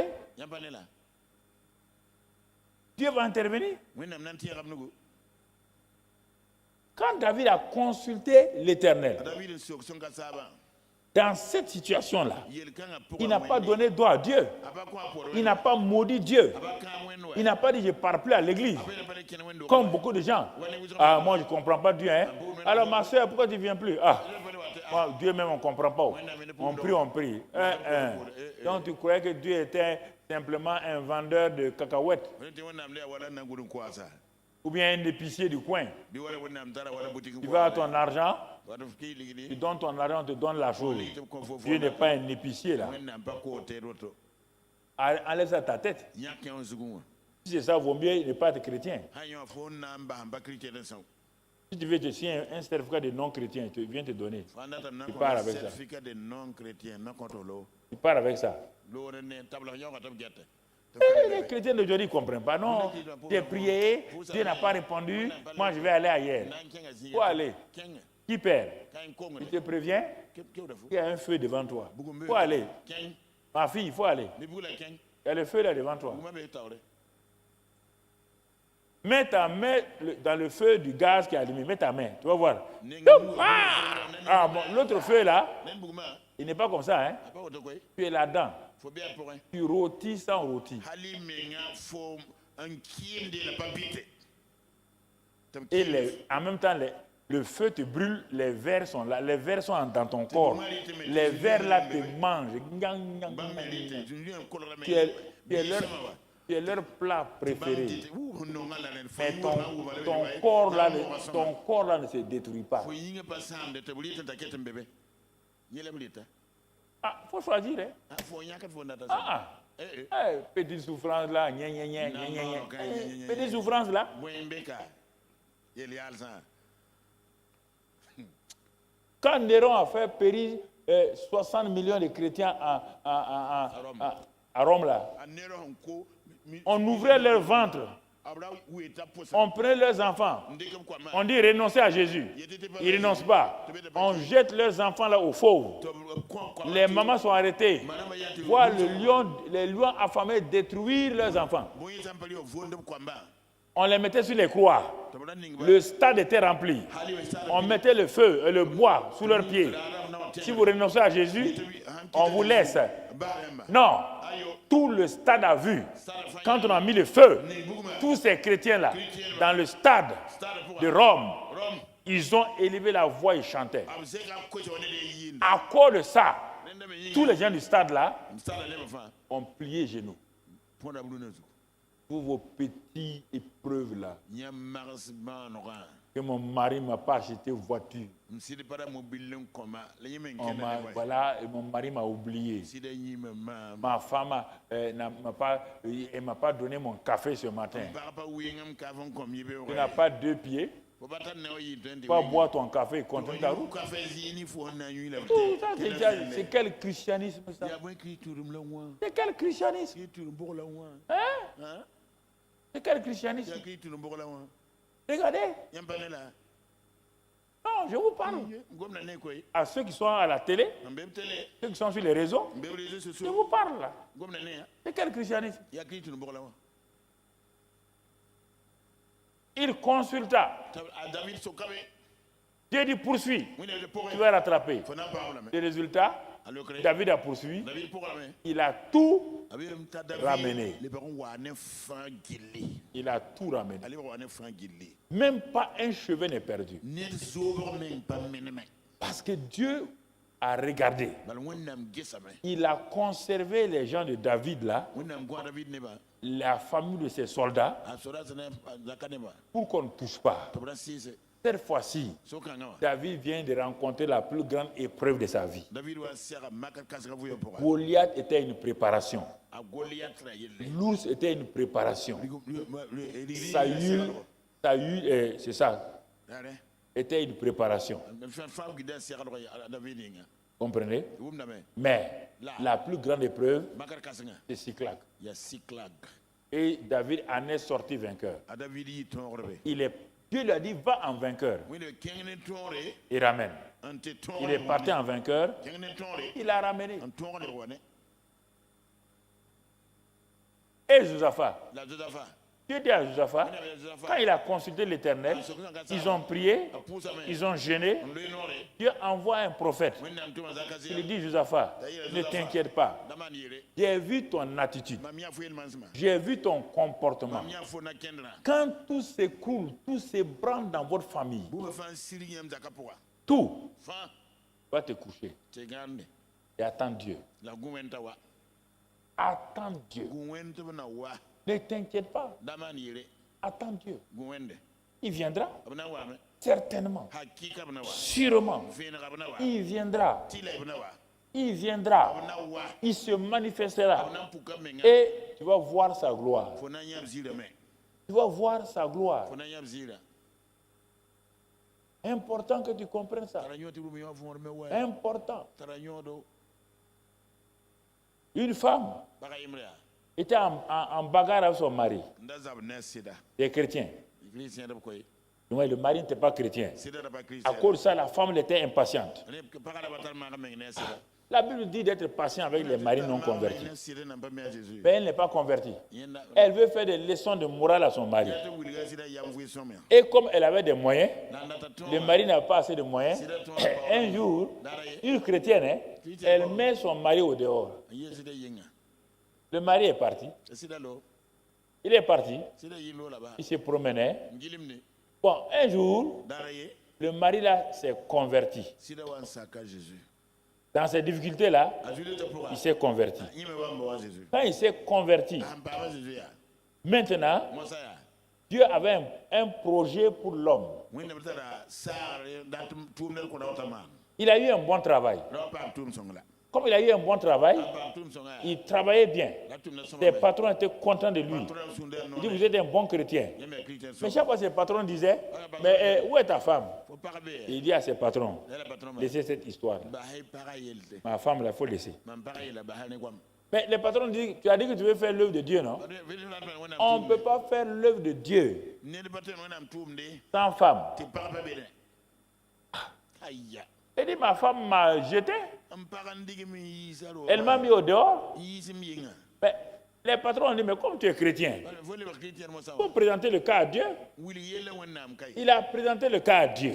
Dieu va intervenir. Quand David a consulté l'Éternel, dans cette situation-là, il n'a pas donné droit à Dieu. Il n'a pas maudit Dieu. Il n'a pas dit je ne pars plus à l'église. Comme beaucoup de gens. Ah, moi je ne comprends pas Dieu. Hein? Alors ma soeur, pourquoi tu ne viens plus? Ah, moi, Dieu même on ne comprend pas. On prie. Donc tu croyais que Dieu était simplement un vendeur de cacahuètes? Ou bien un épicier du coin. Tu vas à ton argent, tu donnes ton argent, on te donne la chose. Dieu n'est pas un épicier là. Enlève ça de ta tête. Si c'est ça, vaut mieux ne pas être chrétien. Si tu veux te signer un certificat de non-chrétien, tu viens te donner. Tu pars avec ça. Tu pars avec ça. Les chrétiens d'aujourd'hui ne comprennent pas. Non, j'ai prié, Dieu n'a pas répondu, moi je vais aller ailleurs. Il faut aller. Qui perd? Il te prévient qu'il y a un feu devant toi. Il faut aller. Ma fille, il faut aller. Il y a le feu là devant toi. Mets ta main dans le feu du gaz qui est allumé. Mets ta main, tu vas voir. Ah, bon, l'autre feu là, il n'est pas comme ça. Hein? Tu es là-dedans. Tu rôtis sans rôti. Et en même temps, le feu te brûle, les vers sont là. Les vers sont dans ton corps. Les vers là te mangent. Tu es leur plat préféré. Mais ton corps là ne se détruit pas. Ah, il faut choisir. Hein? Petite souffrance là, petite souffrance là. Quand Néron a fait périr 60 millions de chrétiens à Rome là, on ouvrait leur ventre. On prenait leurs enfants. On dit renoncer à Jésus. Ils ne renoncent pas. On jette leurs enfants là au fauve. Les mamans sont arrêtées. Voir les lions affamés détruire leurs enfants. On les mettait sur les croix. Le stade était rempli. On mettait le feu et le bois sous leurs pieds. Si vous renoncez à Jésus, on vous laisse. Non. Tout le stade a vu. Quand on a mis le feu, tous ces chrétiens-là, dans le stade de Rome, ils ont élevé la voix et chantaient. À cause de ça, tous les gens du stade-là ont plié genoux. Tous vos petites épreuves là. Que mon mari ne m'a pas acheté voiture. Voilà, et mon mari m'a oublié. Ma femme elle m'a pas donné mon café ce matin. Tu n'as pas 2 pieds. Tu vas boire ton café et continuer ta route. Tout ça, c'est quel christianisme ça? C'est quel christianisme? Hein? C'est quel christianisme? Regardez. Non, je vous parle à ceux qui sont à la télé, ceux qui sont sur les réseaux. Je vous parle là. C'est quel christianisme? Il consulta. Dieu dit poursuis. Tu vas rattraper. Les résultats, David a poursuivi. Il a tout ramené. Il a tout ramené. Même pas un cheveu n'est perdu. Parce que Dieu a regardé. Il a conservé les gens de David là, la famille de ses soldats, pour qu'on ne touche pas. Cette fois-ci, David vient de rencontrer la plus grande épreuve de sa vie. Goliath était une préparation. L'ours était une préparation. Saül, c'est ça, était une préparation. Comprenez? Mais la plus grande épreuve, c'est Siklag. Et David en est sorti vainqueur. Dieu lui a dit, va en vainqueur. Il ramène. Il est parti en vainqueur. Il a ramené. Et Josaphat. Dieu dit à Josaphat, quand il a consulté l'Éternel, ils ont prié, ils ont gêné. Dieu envoie un prophète. Il lui dit, Josaphat, ne t'inquiète pas. J'ai vu ton attitude. J'ai vu ton comportement. Quand tout s'écroule, tout s'ébranle dans votre famille, tout va te coucher. Et attends Dieu. Attends Dieu. Ne t'inquiète pas. Attends Dieu. Il viendra. Certainement. Sûrement. Il viendra. Il viendra. Il se manifestera. Et tu vas voir sa gloire. Tu vas voir sa gloire. Important que tu comprennes ça. Important. Une femme était en bagarre avec son mari. Des chrétiens. Donc, le mari n'était pas chrétien. À cause de ça, la femme était impatiente. La Bible dit d'être patient avec les maris non convertis. Mais elle n'est pas convertie. Elle veut faire des leçons de morale à son mari. Et comme elle avait des moyens, le mari n'a pas assez de moyens. Un jour, une chrétienne, elle met son mari au dehors. Le mari est parti. Il est parti. Il se promenait. Bon, un jour, le mari là s'est converti. Dans ces difficultés-là, il s'est converti. Quand il s'est converti, maintenant, Dieu avait un projet pour l'homme. Il a eu un bon travail. Comme il a eu un bon travail, il travaillait bien. Ses patrons étaient contents de lui. Il dit, vous êtes un bon chrétien. Mais chaque fois, ses patrons disaient, mais où est ta femme? Il dit à ses patrons, laissez cette histoire. Ma femme, il faut laisser. Mais les patrons disent, tu as dit que tu veux faire l'œuvre de Dieu, non? On ne peut pas faire l'œuvre de Dieu sans femme. Il dit, ma femme m'a jeté. Elle m'a mis au dehors. Mais les patrons ont dit, mais comme tu es chrétien, il faut présenter le cas à Dieu. Il a présenté le cas à Dieu.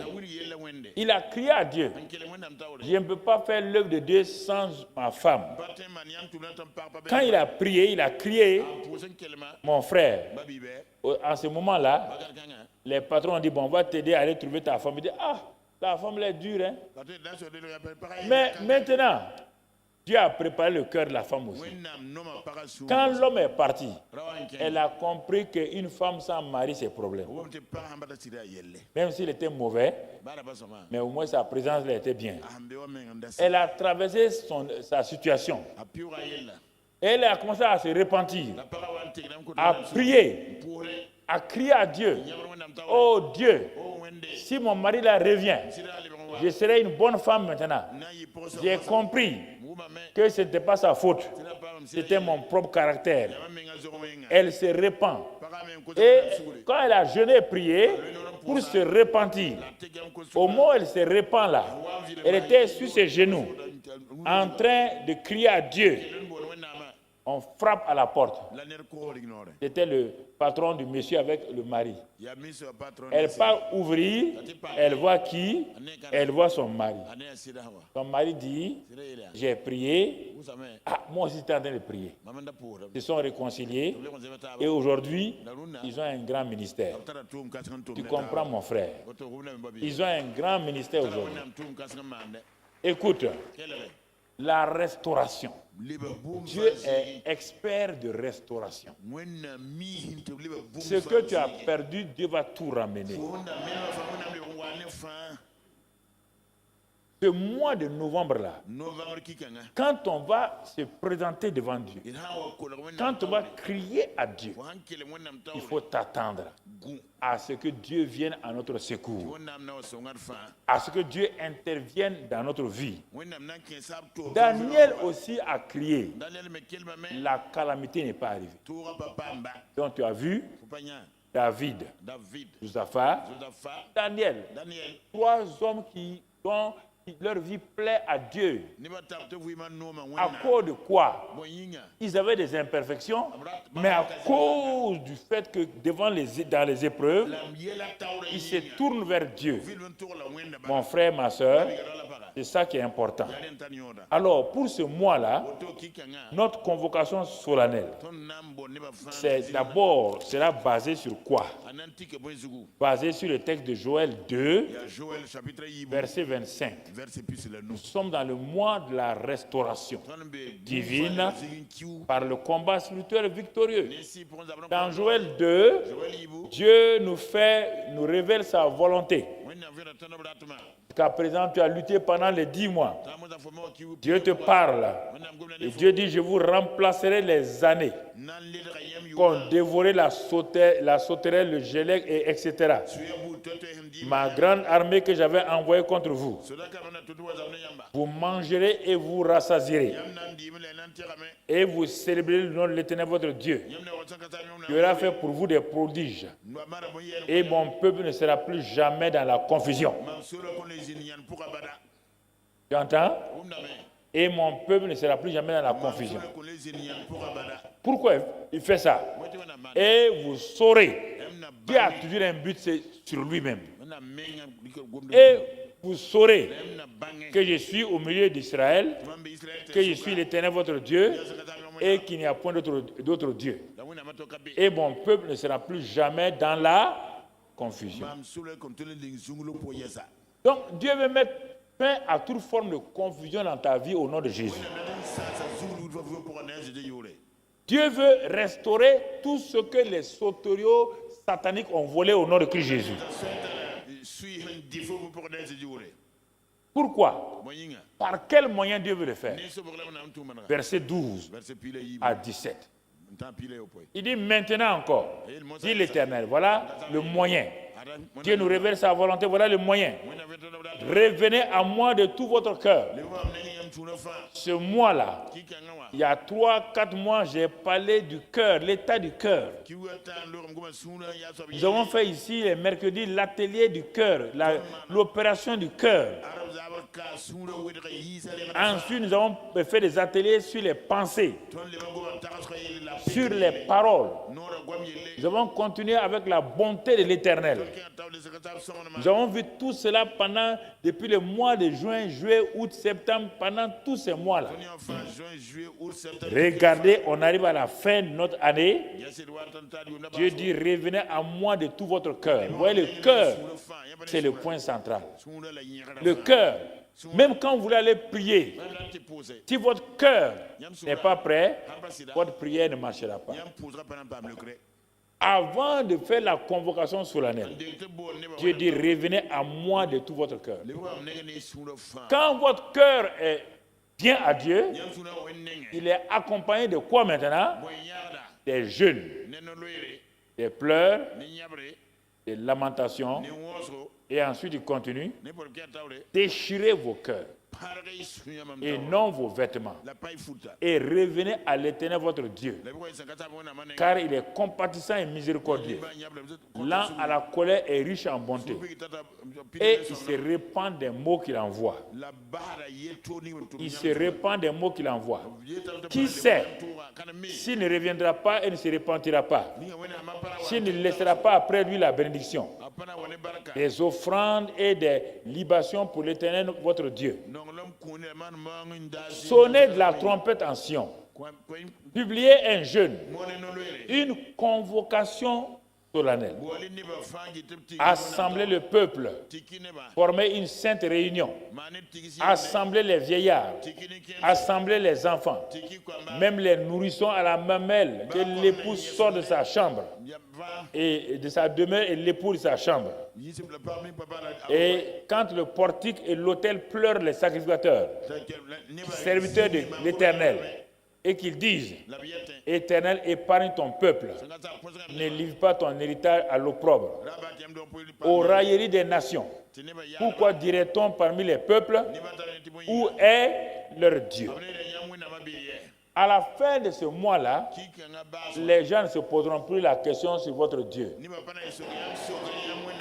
Il a crié à Dieu. Je ne peux pas faire l'œuvre de Dieu sans ma femme. Quand il a prié, il a crié, mon frère. En ce moment-là, les patrons ont dit, bon, on va t'aider à aller trouver ta femme. Il dit, ah, la femme elle est dure, hein? Mais maintenant, Dieu a préparé le cœur de la femme aussi. Quand l'homme est parti, elle a compris qu'une femme sans mari, c'est problème. Même s'il était mauvais, mais au moins sa présence là était bien. Elle a traversé sa situation. Elle a commencé à se repentir, à prier, à crier à Dieu. Oh Dieu, si mon mari là revient, je serai une bonne femme maintenant. J'ai compris que ce n'était pas sa faute, c'était mon propre caractère. Elle se repent. Et quand elle a jeûné et prié pour se repentir, au moment où elle se repent là, elle était sur ses genoux en train de crier à Dieu. On frappe à la porte. C'était le patron du monsieur avec le mari. Elle part ouvrir, elle voit qui? Elle voit son mari. Son mari dit, j'ai prié. Ah, moi aussi j'étais en train de prier. Ils se sont réconciliés et aujourd'hui, ils ont un grand ministère. Tu comprends mon frère? Ils ont un grand ministère aujourd'hui. Écoute, la restauration. Dieu est expert de restauration. Ce que tu as perdu, Dieu va tout ramener. Ce mois de novembre-là, quand on va se présenter devant Dieu, quand on va crier à Dieu, il faut t'attendre à ce que Dieu vienne à notre secours, à ce que Dieu intervienne dans notre vie. Daniel aussi a crié. La calamité n'est pas arrivée. Donc tu as vu David, Josaphat, Daniel, trois hommes qui ont leur vie plaît à Dieu. À cause de quoi? Ils avaient des imperfections, mais à cause du fait que dans les épreuves, ils se tournent vers Dieu. Mon frère, ma soeur, c'est ça qui est important. Alors, pour ce mois-là, notre convocation solennelle, c'est d'abord, sera basée sur quoi? Basée sur le texte de Joël 2, verset 25. Nous sommes dans le mois de la restauration divine par le combat spirituel victorieux. Dans Joël 2, Dieu nous révèle sa volonté. Jusqu'à présent, tu as lutté pendant les 10 mois. Dieu te parle. Et Dieu dit, je vous remplacerai les années qu'ont dévoré la sauterelle, le gélec, etc. Ma grande armée que j'avais envoyée contre vous. Vous mangerez et vous rassasierez. Et vous célébrerez le nom de l'Éternel votre Dieu. Il aura fait pour vous des prodiges. Et mon peuple ne sera plus jamais dans la confusion. Tu entends? Et mon peuple ne sera plus jamais dans la confusion. Pourquoi il fait ça? Et vous saurez. Dieu a toujours un but, c'est sur lui-même. Et vous saurez que je suis au milieu d'Israël, que je suis l'Éternel votre Dieu, et qu'il n'y a point d'autre Dieu. Et mon peuple ne sera plus jamais dans la confusion. Donc Dieu veut mettre fin à toute forme de confusion dans ta vie au nom de Jésus. Dieu veut restaurer tout ce que les sauteriaux sataniques ont volé au nom de Christ Jésus. Pourquoi? Par quel moyen Dieu veut le faire? Verset 12 à 17. Il dit maintenant encore, dit l'Éternel, voilà le moyen. Dieu nous révèle sa volonté, voilà le moyen. Revenez à moi de tout votre cœur. Ce mois-là, il y a 3-4 mois, j'ai parlé du cœur, l'état du cœur. Nous avons fait ici, les mercredis, l'atelier du cœur, l'opération du cœur. Ensuite, nous avons fait des ateliers sur les pensées, sur les paroles. Nous avons continué avec la bonté de l'Éternel. Nous avons vu tout cela depuis le mois de juin, juillet, août, septembre, pendant tous ces mois-là. Regardez, on arrive à la fin de notre année. Dieu dit, revenez à moi de tout votre cœur. Vous voyez, le cœur, c'est le point central. Le cœur, Même quand vous voulez aller prier, si votre cœur n'est pas prêt, votre prière ne marchera pas. Avant de faire la convocation solennelle, Dieu dit, revenez à moi de tout votre cœur. Quand votre cœur est bien à Dieu, il est accompagné de quoi maintenant? Des jeûnes, des pleurs, des lamentations, et ensuite il continue, déchirez vos cœurs et non vos vêtements, et revenez à l'Éternel votre Dieu, car il est compatissant et miséricordieux, lent à la colère et riche en bonté, et il se répand des mots qu'il envoie. Il se répand des mots qu'il envoie. Qui sait s'il ne reviendra pas et ne se repentira pas, s'il ne laissera pas après lui la bénédiction, des offrandes et des libations pour l'Éternel votre Dieu. Sonnez de la trompette en Sion, publiez un jeûne, une convocation solennelle, assemblez le peuple, formez une sainte réunion, assemblez les vieillards, assemblez les enfants, même les nourrissons à la mamelle, que l'épouse sort de sa chambre et de sa demeure et l'époux de sa chambre. Et quand le portique et l'autel pleurent les sacrificateurs, serviteurs de l'Éternel, et qu'ils disent, Éternel, épargne ton peuple, ne livre pas ton héritage à l'opprobre, aux railleries des nations. Pourquoi dirait-on parmi les peuples, où est leur Dieu? À la fin de ce mois-là, les gens ne se poseront plus la question sur votre Dieu.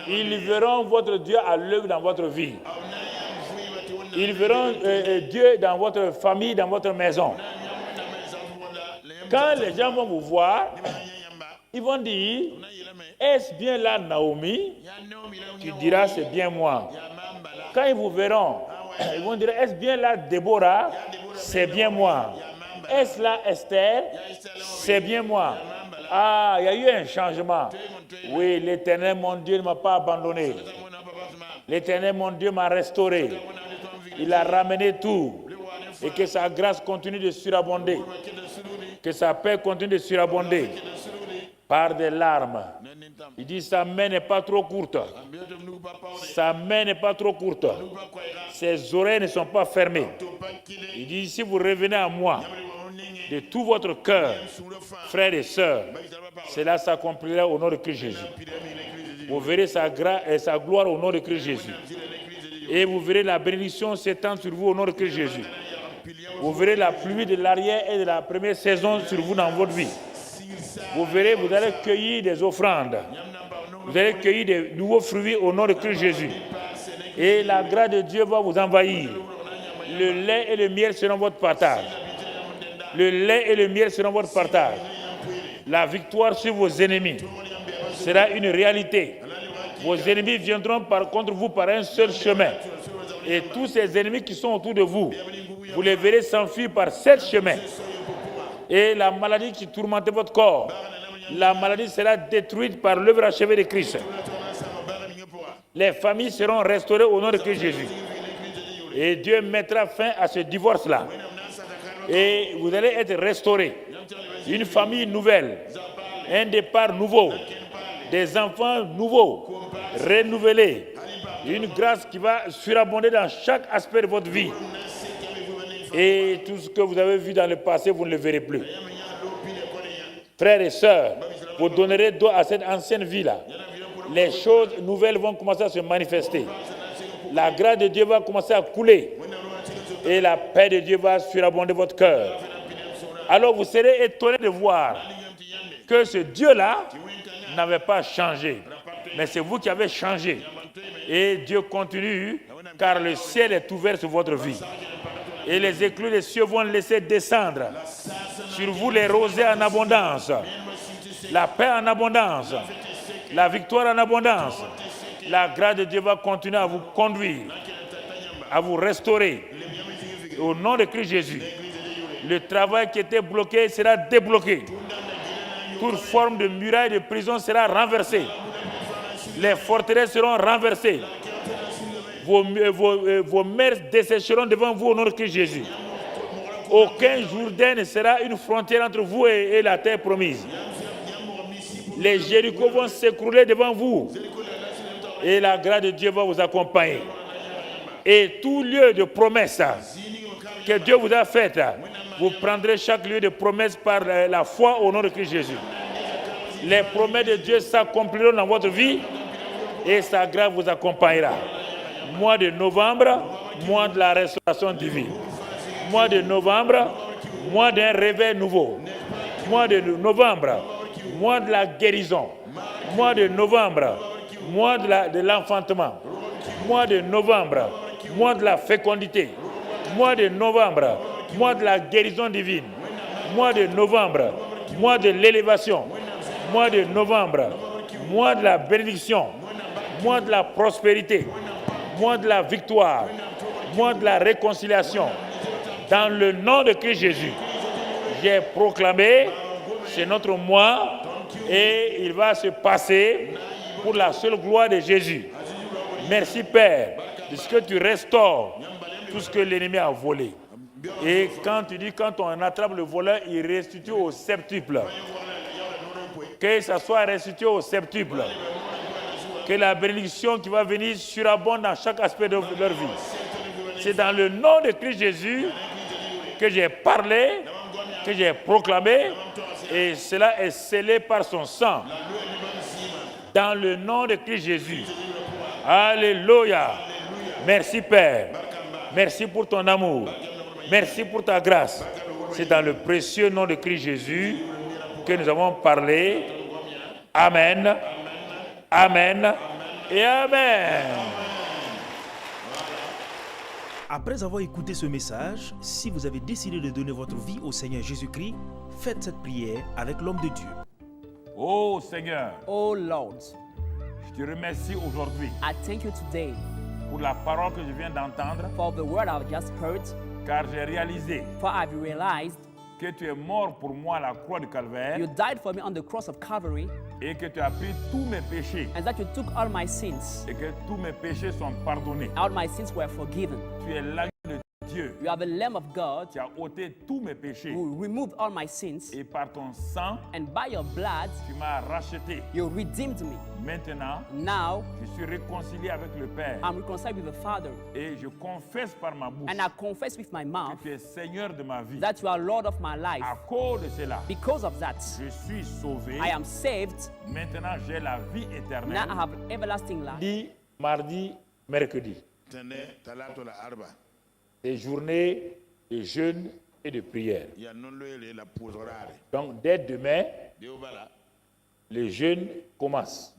Ils verront votre Dieu à l'œuvre dans votre vie. Ils verront Dieu dans votre famille, dans votre maison. Quand les gens vont vous voir, ils vont dire, est-ce bien là Naomi? Tu diras, c'est bien moi. Quand ils vous verront, ils vont dire, est-ce bien là Déborah? C'est bien moi. Est-ce là Esther? C'est bien moi. Ah, il y a eu un changement. Oui, l'Éternel, mon Dieu, ne m'a pas abandonné. L'Éternel, mon Dieu, m'a restauré. Il a ramené tout. Et que sa grâce continue de surabonder. Que sa paix continue de surabonder. Par des larmes. Il dit, sa main n'est pas trop courte. Sa main n'est pas trop courte. Ses oreilles ne sont pas fermées. Il dit, si vous revenez à moi, de tout votre cœur, frères et sœurs, cela s'accomplira au nom de Christ Jésus. Vous verrez sa grâce et sa gloire au nom de Christ Jésus. Et vous verrez la bénédiction s'étendre sur vous au nom de Christ Jésus. Vous verrez la pluie de l'arrière et de la première saison sur vous dans votre vie. Vous verrez, vous allez cueillir des offrandes. Vous allez cueillir des nouveaux fruits au nom de Christ Jésus. Et la grâce de Dieu va vous envahir. Le lait et le miel seront votre partage. Le lait et le miel seront votre partage. La victoire sur vos ennemis sera une réalité. Vos ennemis viendront contre vous par un seul chemin. Et tous ces ennemis qui sont autour de vous, vous les verrez s'enfuir par 7 chemins. Et la maladie qui tourmentait votre corps, la maladie sera détruite par l'œuvre achevée de Christ. Les familles seront restaurées au nom de Christ Jésus. Et Dieu mettra fin à ce divorce-là. Et vous allez être restaurés. Une famille nouvelle, un départ nouveau, des enfants nouveaux, renouvelés. Une grâce qui va surabonder dans chaque aspect de votre vie. Et tout ce que vous avez vu dans le passé, vous ne le verrez plus. Frères et sœurs, vous donnerez dos à cette ancienne vie-là. Les choses nouvelles vont commencer à se manifester. La grâce de Dieu va commencer à couler. Et la paix de Dieu va surabonder votre cœur. Alors vous serez étonnés de voir que ce Dieu-là n'avait pas changé. Mais c'est vous qui avez changé. Et Dieu continue, car le ciel est ouvert sur votre vie. Et les éclus des cieux vont laisser descendre sur vous les rosées en abondance. La paix en abondance. La victoire en abondance. La grâce de Dieu va continuer à vous conduire, à vous restaurer. Au nom de Christ Jésus, le travail qui était bloqué sera débloqué. Toute forme de muraille de prison sera renversée. Les forteresses seront renversées. Vos mers dessécheront devant vous au nom de Christ Jésus. Aucun Jourdain ne sera une frontière entre vous et la terre promise. Les Jéricho vont s'écrouler devant vous. Et la grâce de Dieu va vous accompagner. Et tout lieu de promesse que Dieu vous a fait, vous prendrez chaque lieu de promesse par la foi au nom de Christ Jésus. Les promesses de Dieu s'accompliront dans votre vie et sa grâce vous accompagnera. Mois de novembre, mois de la restauration divine. Mois de novembre, mois d'un réveil nouveau. Mois de novembre, mois de la guérison. Mois de novembre, mois de l'enfantement. Mois de novembre, mois de la fécondité. Mois de novembre, mois de la guérison divine. Mois de novembre, mois de l'élévation. Mois de novembre, mois de la bénédiction. Mois de la prospérité. Mois de la victoire. Mois de la réconciliation. Dans le nom de Christ Jésus, j'ai proclamé, c'est notre mois et il va se passer pour la seule gloire de Jésus. Merci Père, de ce que tu restaures tout ce que l'ennemi a volé. Et quand tu dis, quand on attrape le voleur, il restitue au septuple. Que ça soit restitué au septuple. Que la bénédiction qui va venir surabonde dans chaque aspect de leur vie. C'est dans le nom de Christ Jésus que j'ai parlé, que j'ai proclamé, et cela est scellé par son sang. Dans le nom de Christ Jésus. Alléluia. Merci Père. Merci pour ton amour. Merci pour ta grâce. C'est dans le précieux nom de Christ Jésus que nous avons parlé. Amen. Amen. Et Amen. Après avoir écouté ce message, si vous avez décidé de donner votre vie au Seigneur Jésus-Christ, faites cette prière avec l'homme de Dieu. Oh Seigneur, Oh Lord, je te remercie aujourd'hui I thank you today pour la parole que je viens d'entendre, for the word I've just heard, car j'ai réalisé for I've realized que tu es mort pour moi à la croix du Calvaire you died for me on the cross of Calvary et que tu as pris tous mes péchés and that you took all my sins. et que tous mes péchés sont pardonnés. All my sins were forgiven. Tu es l'agneau de Dieu You are the Lamb of God qui a ôté tous mes péchés who removed all my sins, et par ton sang, and by your blood tu m'as racheté. you redeemed me. Maintenant, Now je suis réconcilié avec le Père I'm reconciled with the Father, et je confesse par ma bouche and I confess with my mouth que tu es Seigneur de ma vie. that you are Lord of my life. À cause de cela, Because of that, je suis sauvé. I am saved. Maintenant, j'ai la vie Now éternelle. I have everlasting life. Mardi, mardi, mercredi. Des journées de jeûne et de prière. Donc, dès demain, le jeûne commence.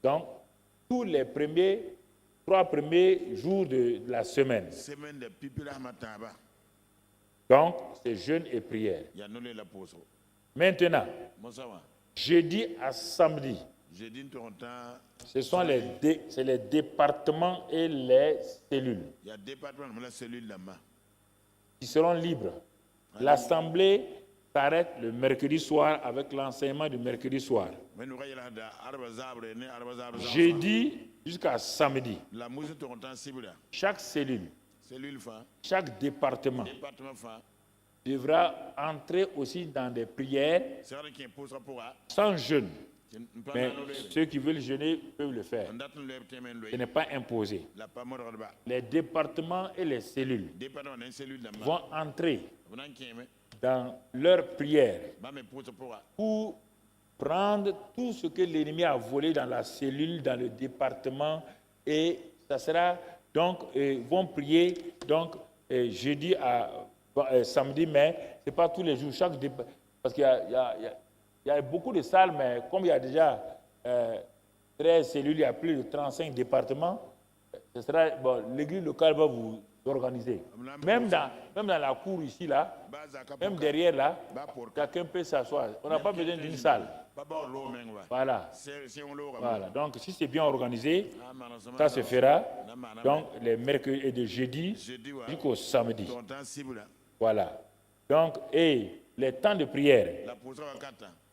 Donc, tous les trois premiers jours de la semaine. Donc, c'est jeûne et prière. Maintenant, jeudi à samedi, ce sont les départements et les cellules qui seront libres. L'assemblée s'arrête le mercredi soir avec l'enseignement du mercredi soir. Jeudi jusqu'à samedi, chaque cellule, chaque département devra entrer aussi dans des prières sans jeûne. Mais ceux qui veulent jeûner peuvent le faire. Ce n'est pas imposé. Les départements et les cellules vont entrer dans leur prière pour prendre tout ce que l'ennemi a volé dans la cellule, dans le département, et ça sera donc, vont prier donc jeudi à samedi, mais ce n'est pas tous les jours, parce qu'il y a beaucoup de salles, mais comme il y a déjà 13 cellules, il y a plus de 35 départements, ce sera, l'église locale va vous organiser. Même dans la cour ici, là, même derrière, là, quelqu'un peut s'asseoir. On n'a pas besoin d'une salle. Voilà. Voilà. Donc, si c'est bien organisé, ça se fera. Donc, les mercredis et de jeudi jusqu'au samedi. Voilà. Donc, et les temps de prière.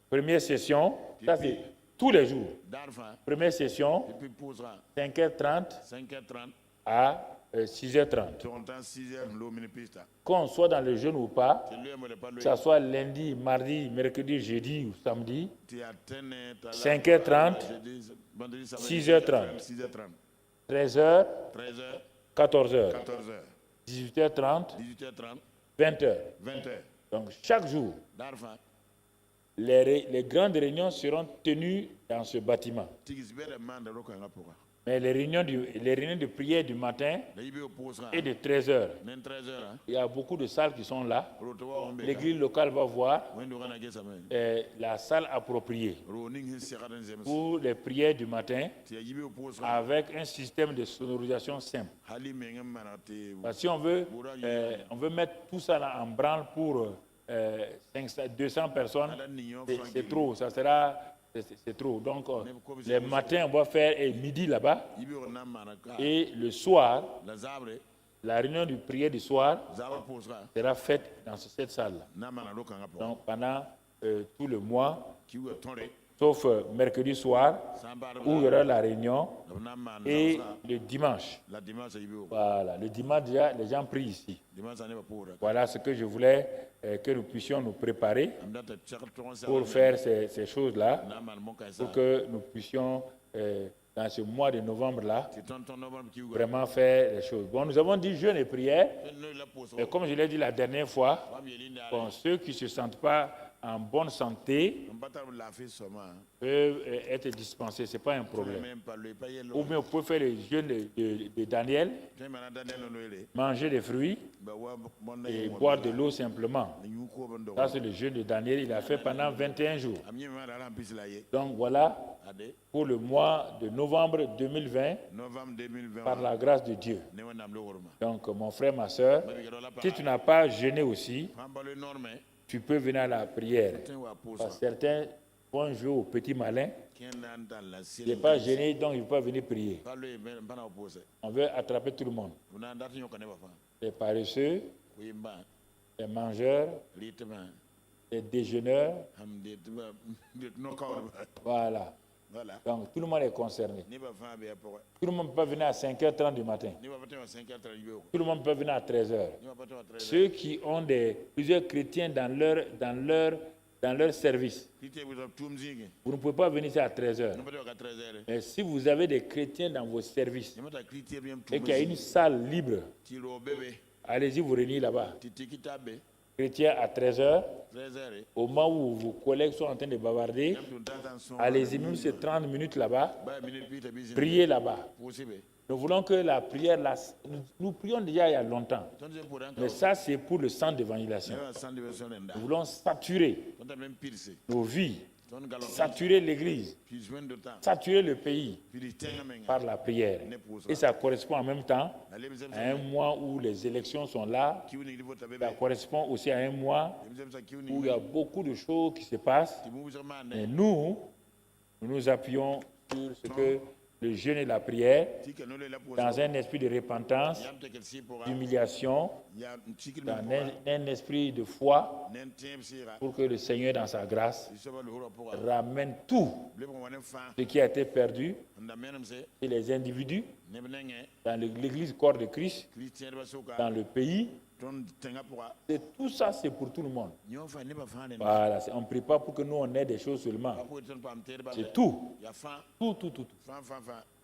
Première session, ça c'est tous les jours. Darfa, Première session, et puis posera 5h30 5h30, à 6h30. sur un temps 6h, l'eau mini pista. Qu'on soit dans le jeûne ou pas, C'est lui, moi, pas que lui. ce soit lundi, mardi, mercredi, jeudi ou samedi, Tu as 5h30, 6h30. 6h30, 13h, 13h, 14h, 14h, 18h30, 18h30, 20h. 20h. Donc chaque jour, Darfa, les grandes réunions seront tenues dans ce bâtiment. Tigisbere manda roko nga poka. Mais les réunions de prière du matin La ibi opposera. et de 13h, Nen 13h, il y a beaucoup de salles qui sont là. rotowa ombe. L'église locale va voir Wendo kana gesa men. la salle appropriée Ro ning hin sekadan zems. pour les prières du matin Ti ibi opposera. avec un système de sonorisation simple. Hali mengem manate. Parce que si on veut mettre tout ça là en branle pour 200 personnes, c'est trop, ça sera, c'est trop. Donc, les matins, on va faire et midi là-bas, Ibi ona manaka. et le soir, La zabre, la réunion de prière du soir zabre posera. sera faite dans cette salle-là. Na mana roko nga poka. Donc, pendant tout le mois, Ki wo tonre. sauf mercredi soir, Sambar. où il y aura la réunion, Na mana. et le dimanche. La dimanche ibi o. Voilà, le dimanche déjà, les gens prient ici. Dimanche ane ba pora. Voilà ce que je voulais que nous puissions nous préparer Amdata chakal tongon sa. pour faire ces choses-là, Na man mon kaisa. pour que nous puissions, dans ce mois de novembre-là, Ti tonton novembre ki wo. vraiment faire les choses. Bon, nous avons dit jeûne et prière, No la poso. mais comme je l'ai dit la dernière fois, Fam yelinda. bon, ceux qui ne se sentent pas en bonne santé Mbata la fe soma. peuvent être dispensés, ce n'est pas un problème. Même pas le paye Ou bien vous pouvez faire le jeûne de Daniel, Temana Daniel no ele. manger des fruits Ba wa bonda et boire de l'eau simplement. Nyu ko bondo. Ça, c'est le jeûne de Daniel, il a fait pendant 21 jours. Amye ma la rampis la ye. Donc voilà, Ade. pour le mois de novembre 2020, Novembre 2020. par la grâce de Dieu. Ne wonam le worma. Donc, mon frère, ma soeur, Ba bi la pa. si tu n'as pas jeûné aussi, Famba le norme. tu peux venir à la prière. Ten wa poso. Parce que certains vont jouer au petit malin. Ken nan dan la Il n'est pas gêné, donc il ne peut pas venir prier. Pas le bana opposé. On veut attraper tout le monde. Una ndati nyoka ne ba fa. Les paresseux, Wimba. les mangeurs, Litma. les déjeuneurs. Ham de no kawr. Voilà. Voilà. Donc, tout le monde est concerné. Ni ba fa be pour. Tout le monde peut venir à 5h30 du matin. Ni ba patin 5h30 yo. Tout le monde peut venir à 13h. Ni ba patin 13h. Ceux qui ont plusieurs chrétiens dans leur service, Kite bu tumzingi. vous ne pouvez pas venir ici à 13h. Ni ba 13h. Mais si vous avez des chrétiens dans vos services Ni ba kite bien et qu'il y a une salle libre, Tilo bébé. allez-y vous réunir là-bas. Titi kitabe. Chrétiens à 13h, 13h. au moment où vos collègues sont en train de bavarder, Yam tu dantan son. allez-y, même si c'est 30 minutes là-bas, Ba minute pita bizine. priez là-bas. Possible. Nous voulons que la prière, nous prions déjà il y a longtemps, Tonje pour un mais ça c'est pour le centre d'évangélisation. sans diversion nda. Nous voulons saturer Tonta même pirse. nos vies, Ton galon. saturer l'église, Puis joint de temps. saturer le pays Puis tenga menga. par la prière. Et ça correspond en même temps La lebizem à un mois où les élections sont là. kiuni libo ta Ça bébé. correspond aussi à un mois Lebizem sa où kiuni. il y a beaucoup de choses qui se passent. Ti mu sama Et ne. nous nous appuyons sur ce que le jeûne et la prière, Ti ke no le la poso. dans un esprit de repentance, Yam te kel si pour. d'humiliation, Ya tikil dans me un esprit de foi, nen tem sira. pour que le Seigneur, dans sa grâce, Isoba le horo pour. ramène tout Le bon wane fa. ce qui a été perdu Nda menam se. et les individus Ne benenge. dans l'église corps de Christ, Christian ba soka. dans le pays. Ton tenga pour. Et tout ça, c'est pour tout le monde. Nyon fa ne ba fa ne. Voilà, on ne prie pas pour que nous, on ait des choses seulement. Apo ton pam ter ba. C'est tout, Ya fa. tout, tout, tout, tout. Fa.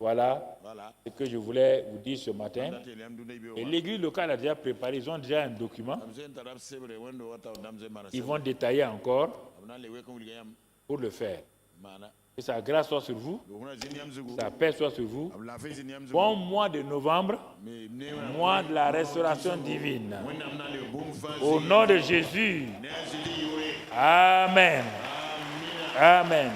Voilà Voilà. ce que je voulais vous dire ce matin. Ndate le am dunay bi. Et l'église locale a déjà préparé, ils ont déjà un document. Amzen tarab sebre wendo wata damze mara. Ils vont détailler encore Abna le we ko yam pour le faire. mana. Que sa grâce soit sur vous, Lokuna zini yam zugu. sa paix soit sur vous. Abla fe zini yam zugu. Bon mois de novembre, Mais ne mois de la restauration divine. wenda amna le bon fa. Au nom de Jésus. Ne zini yore. Amen. Amen.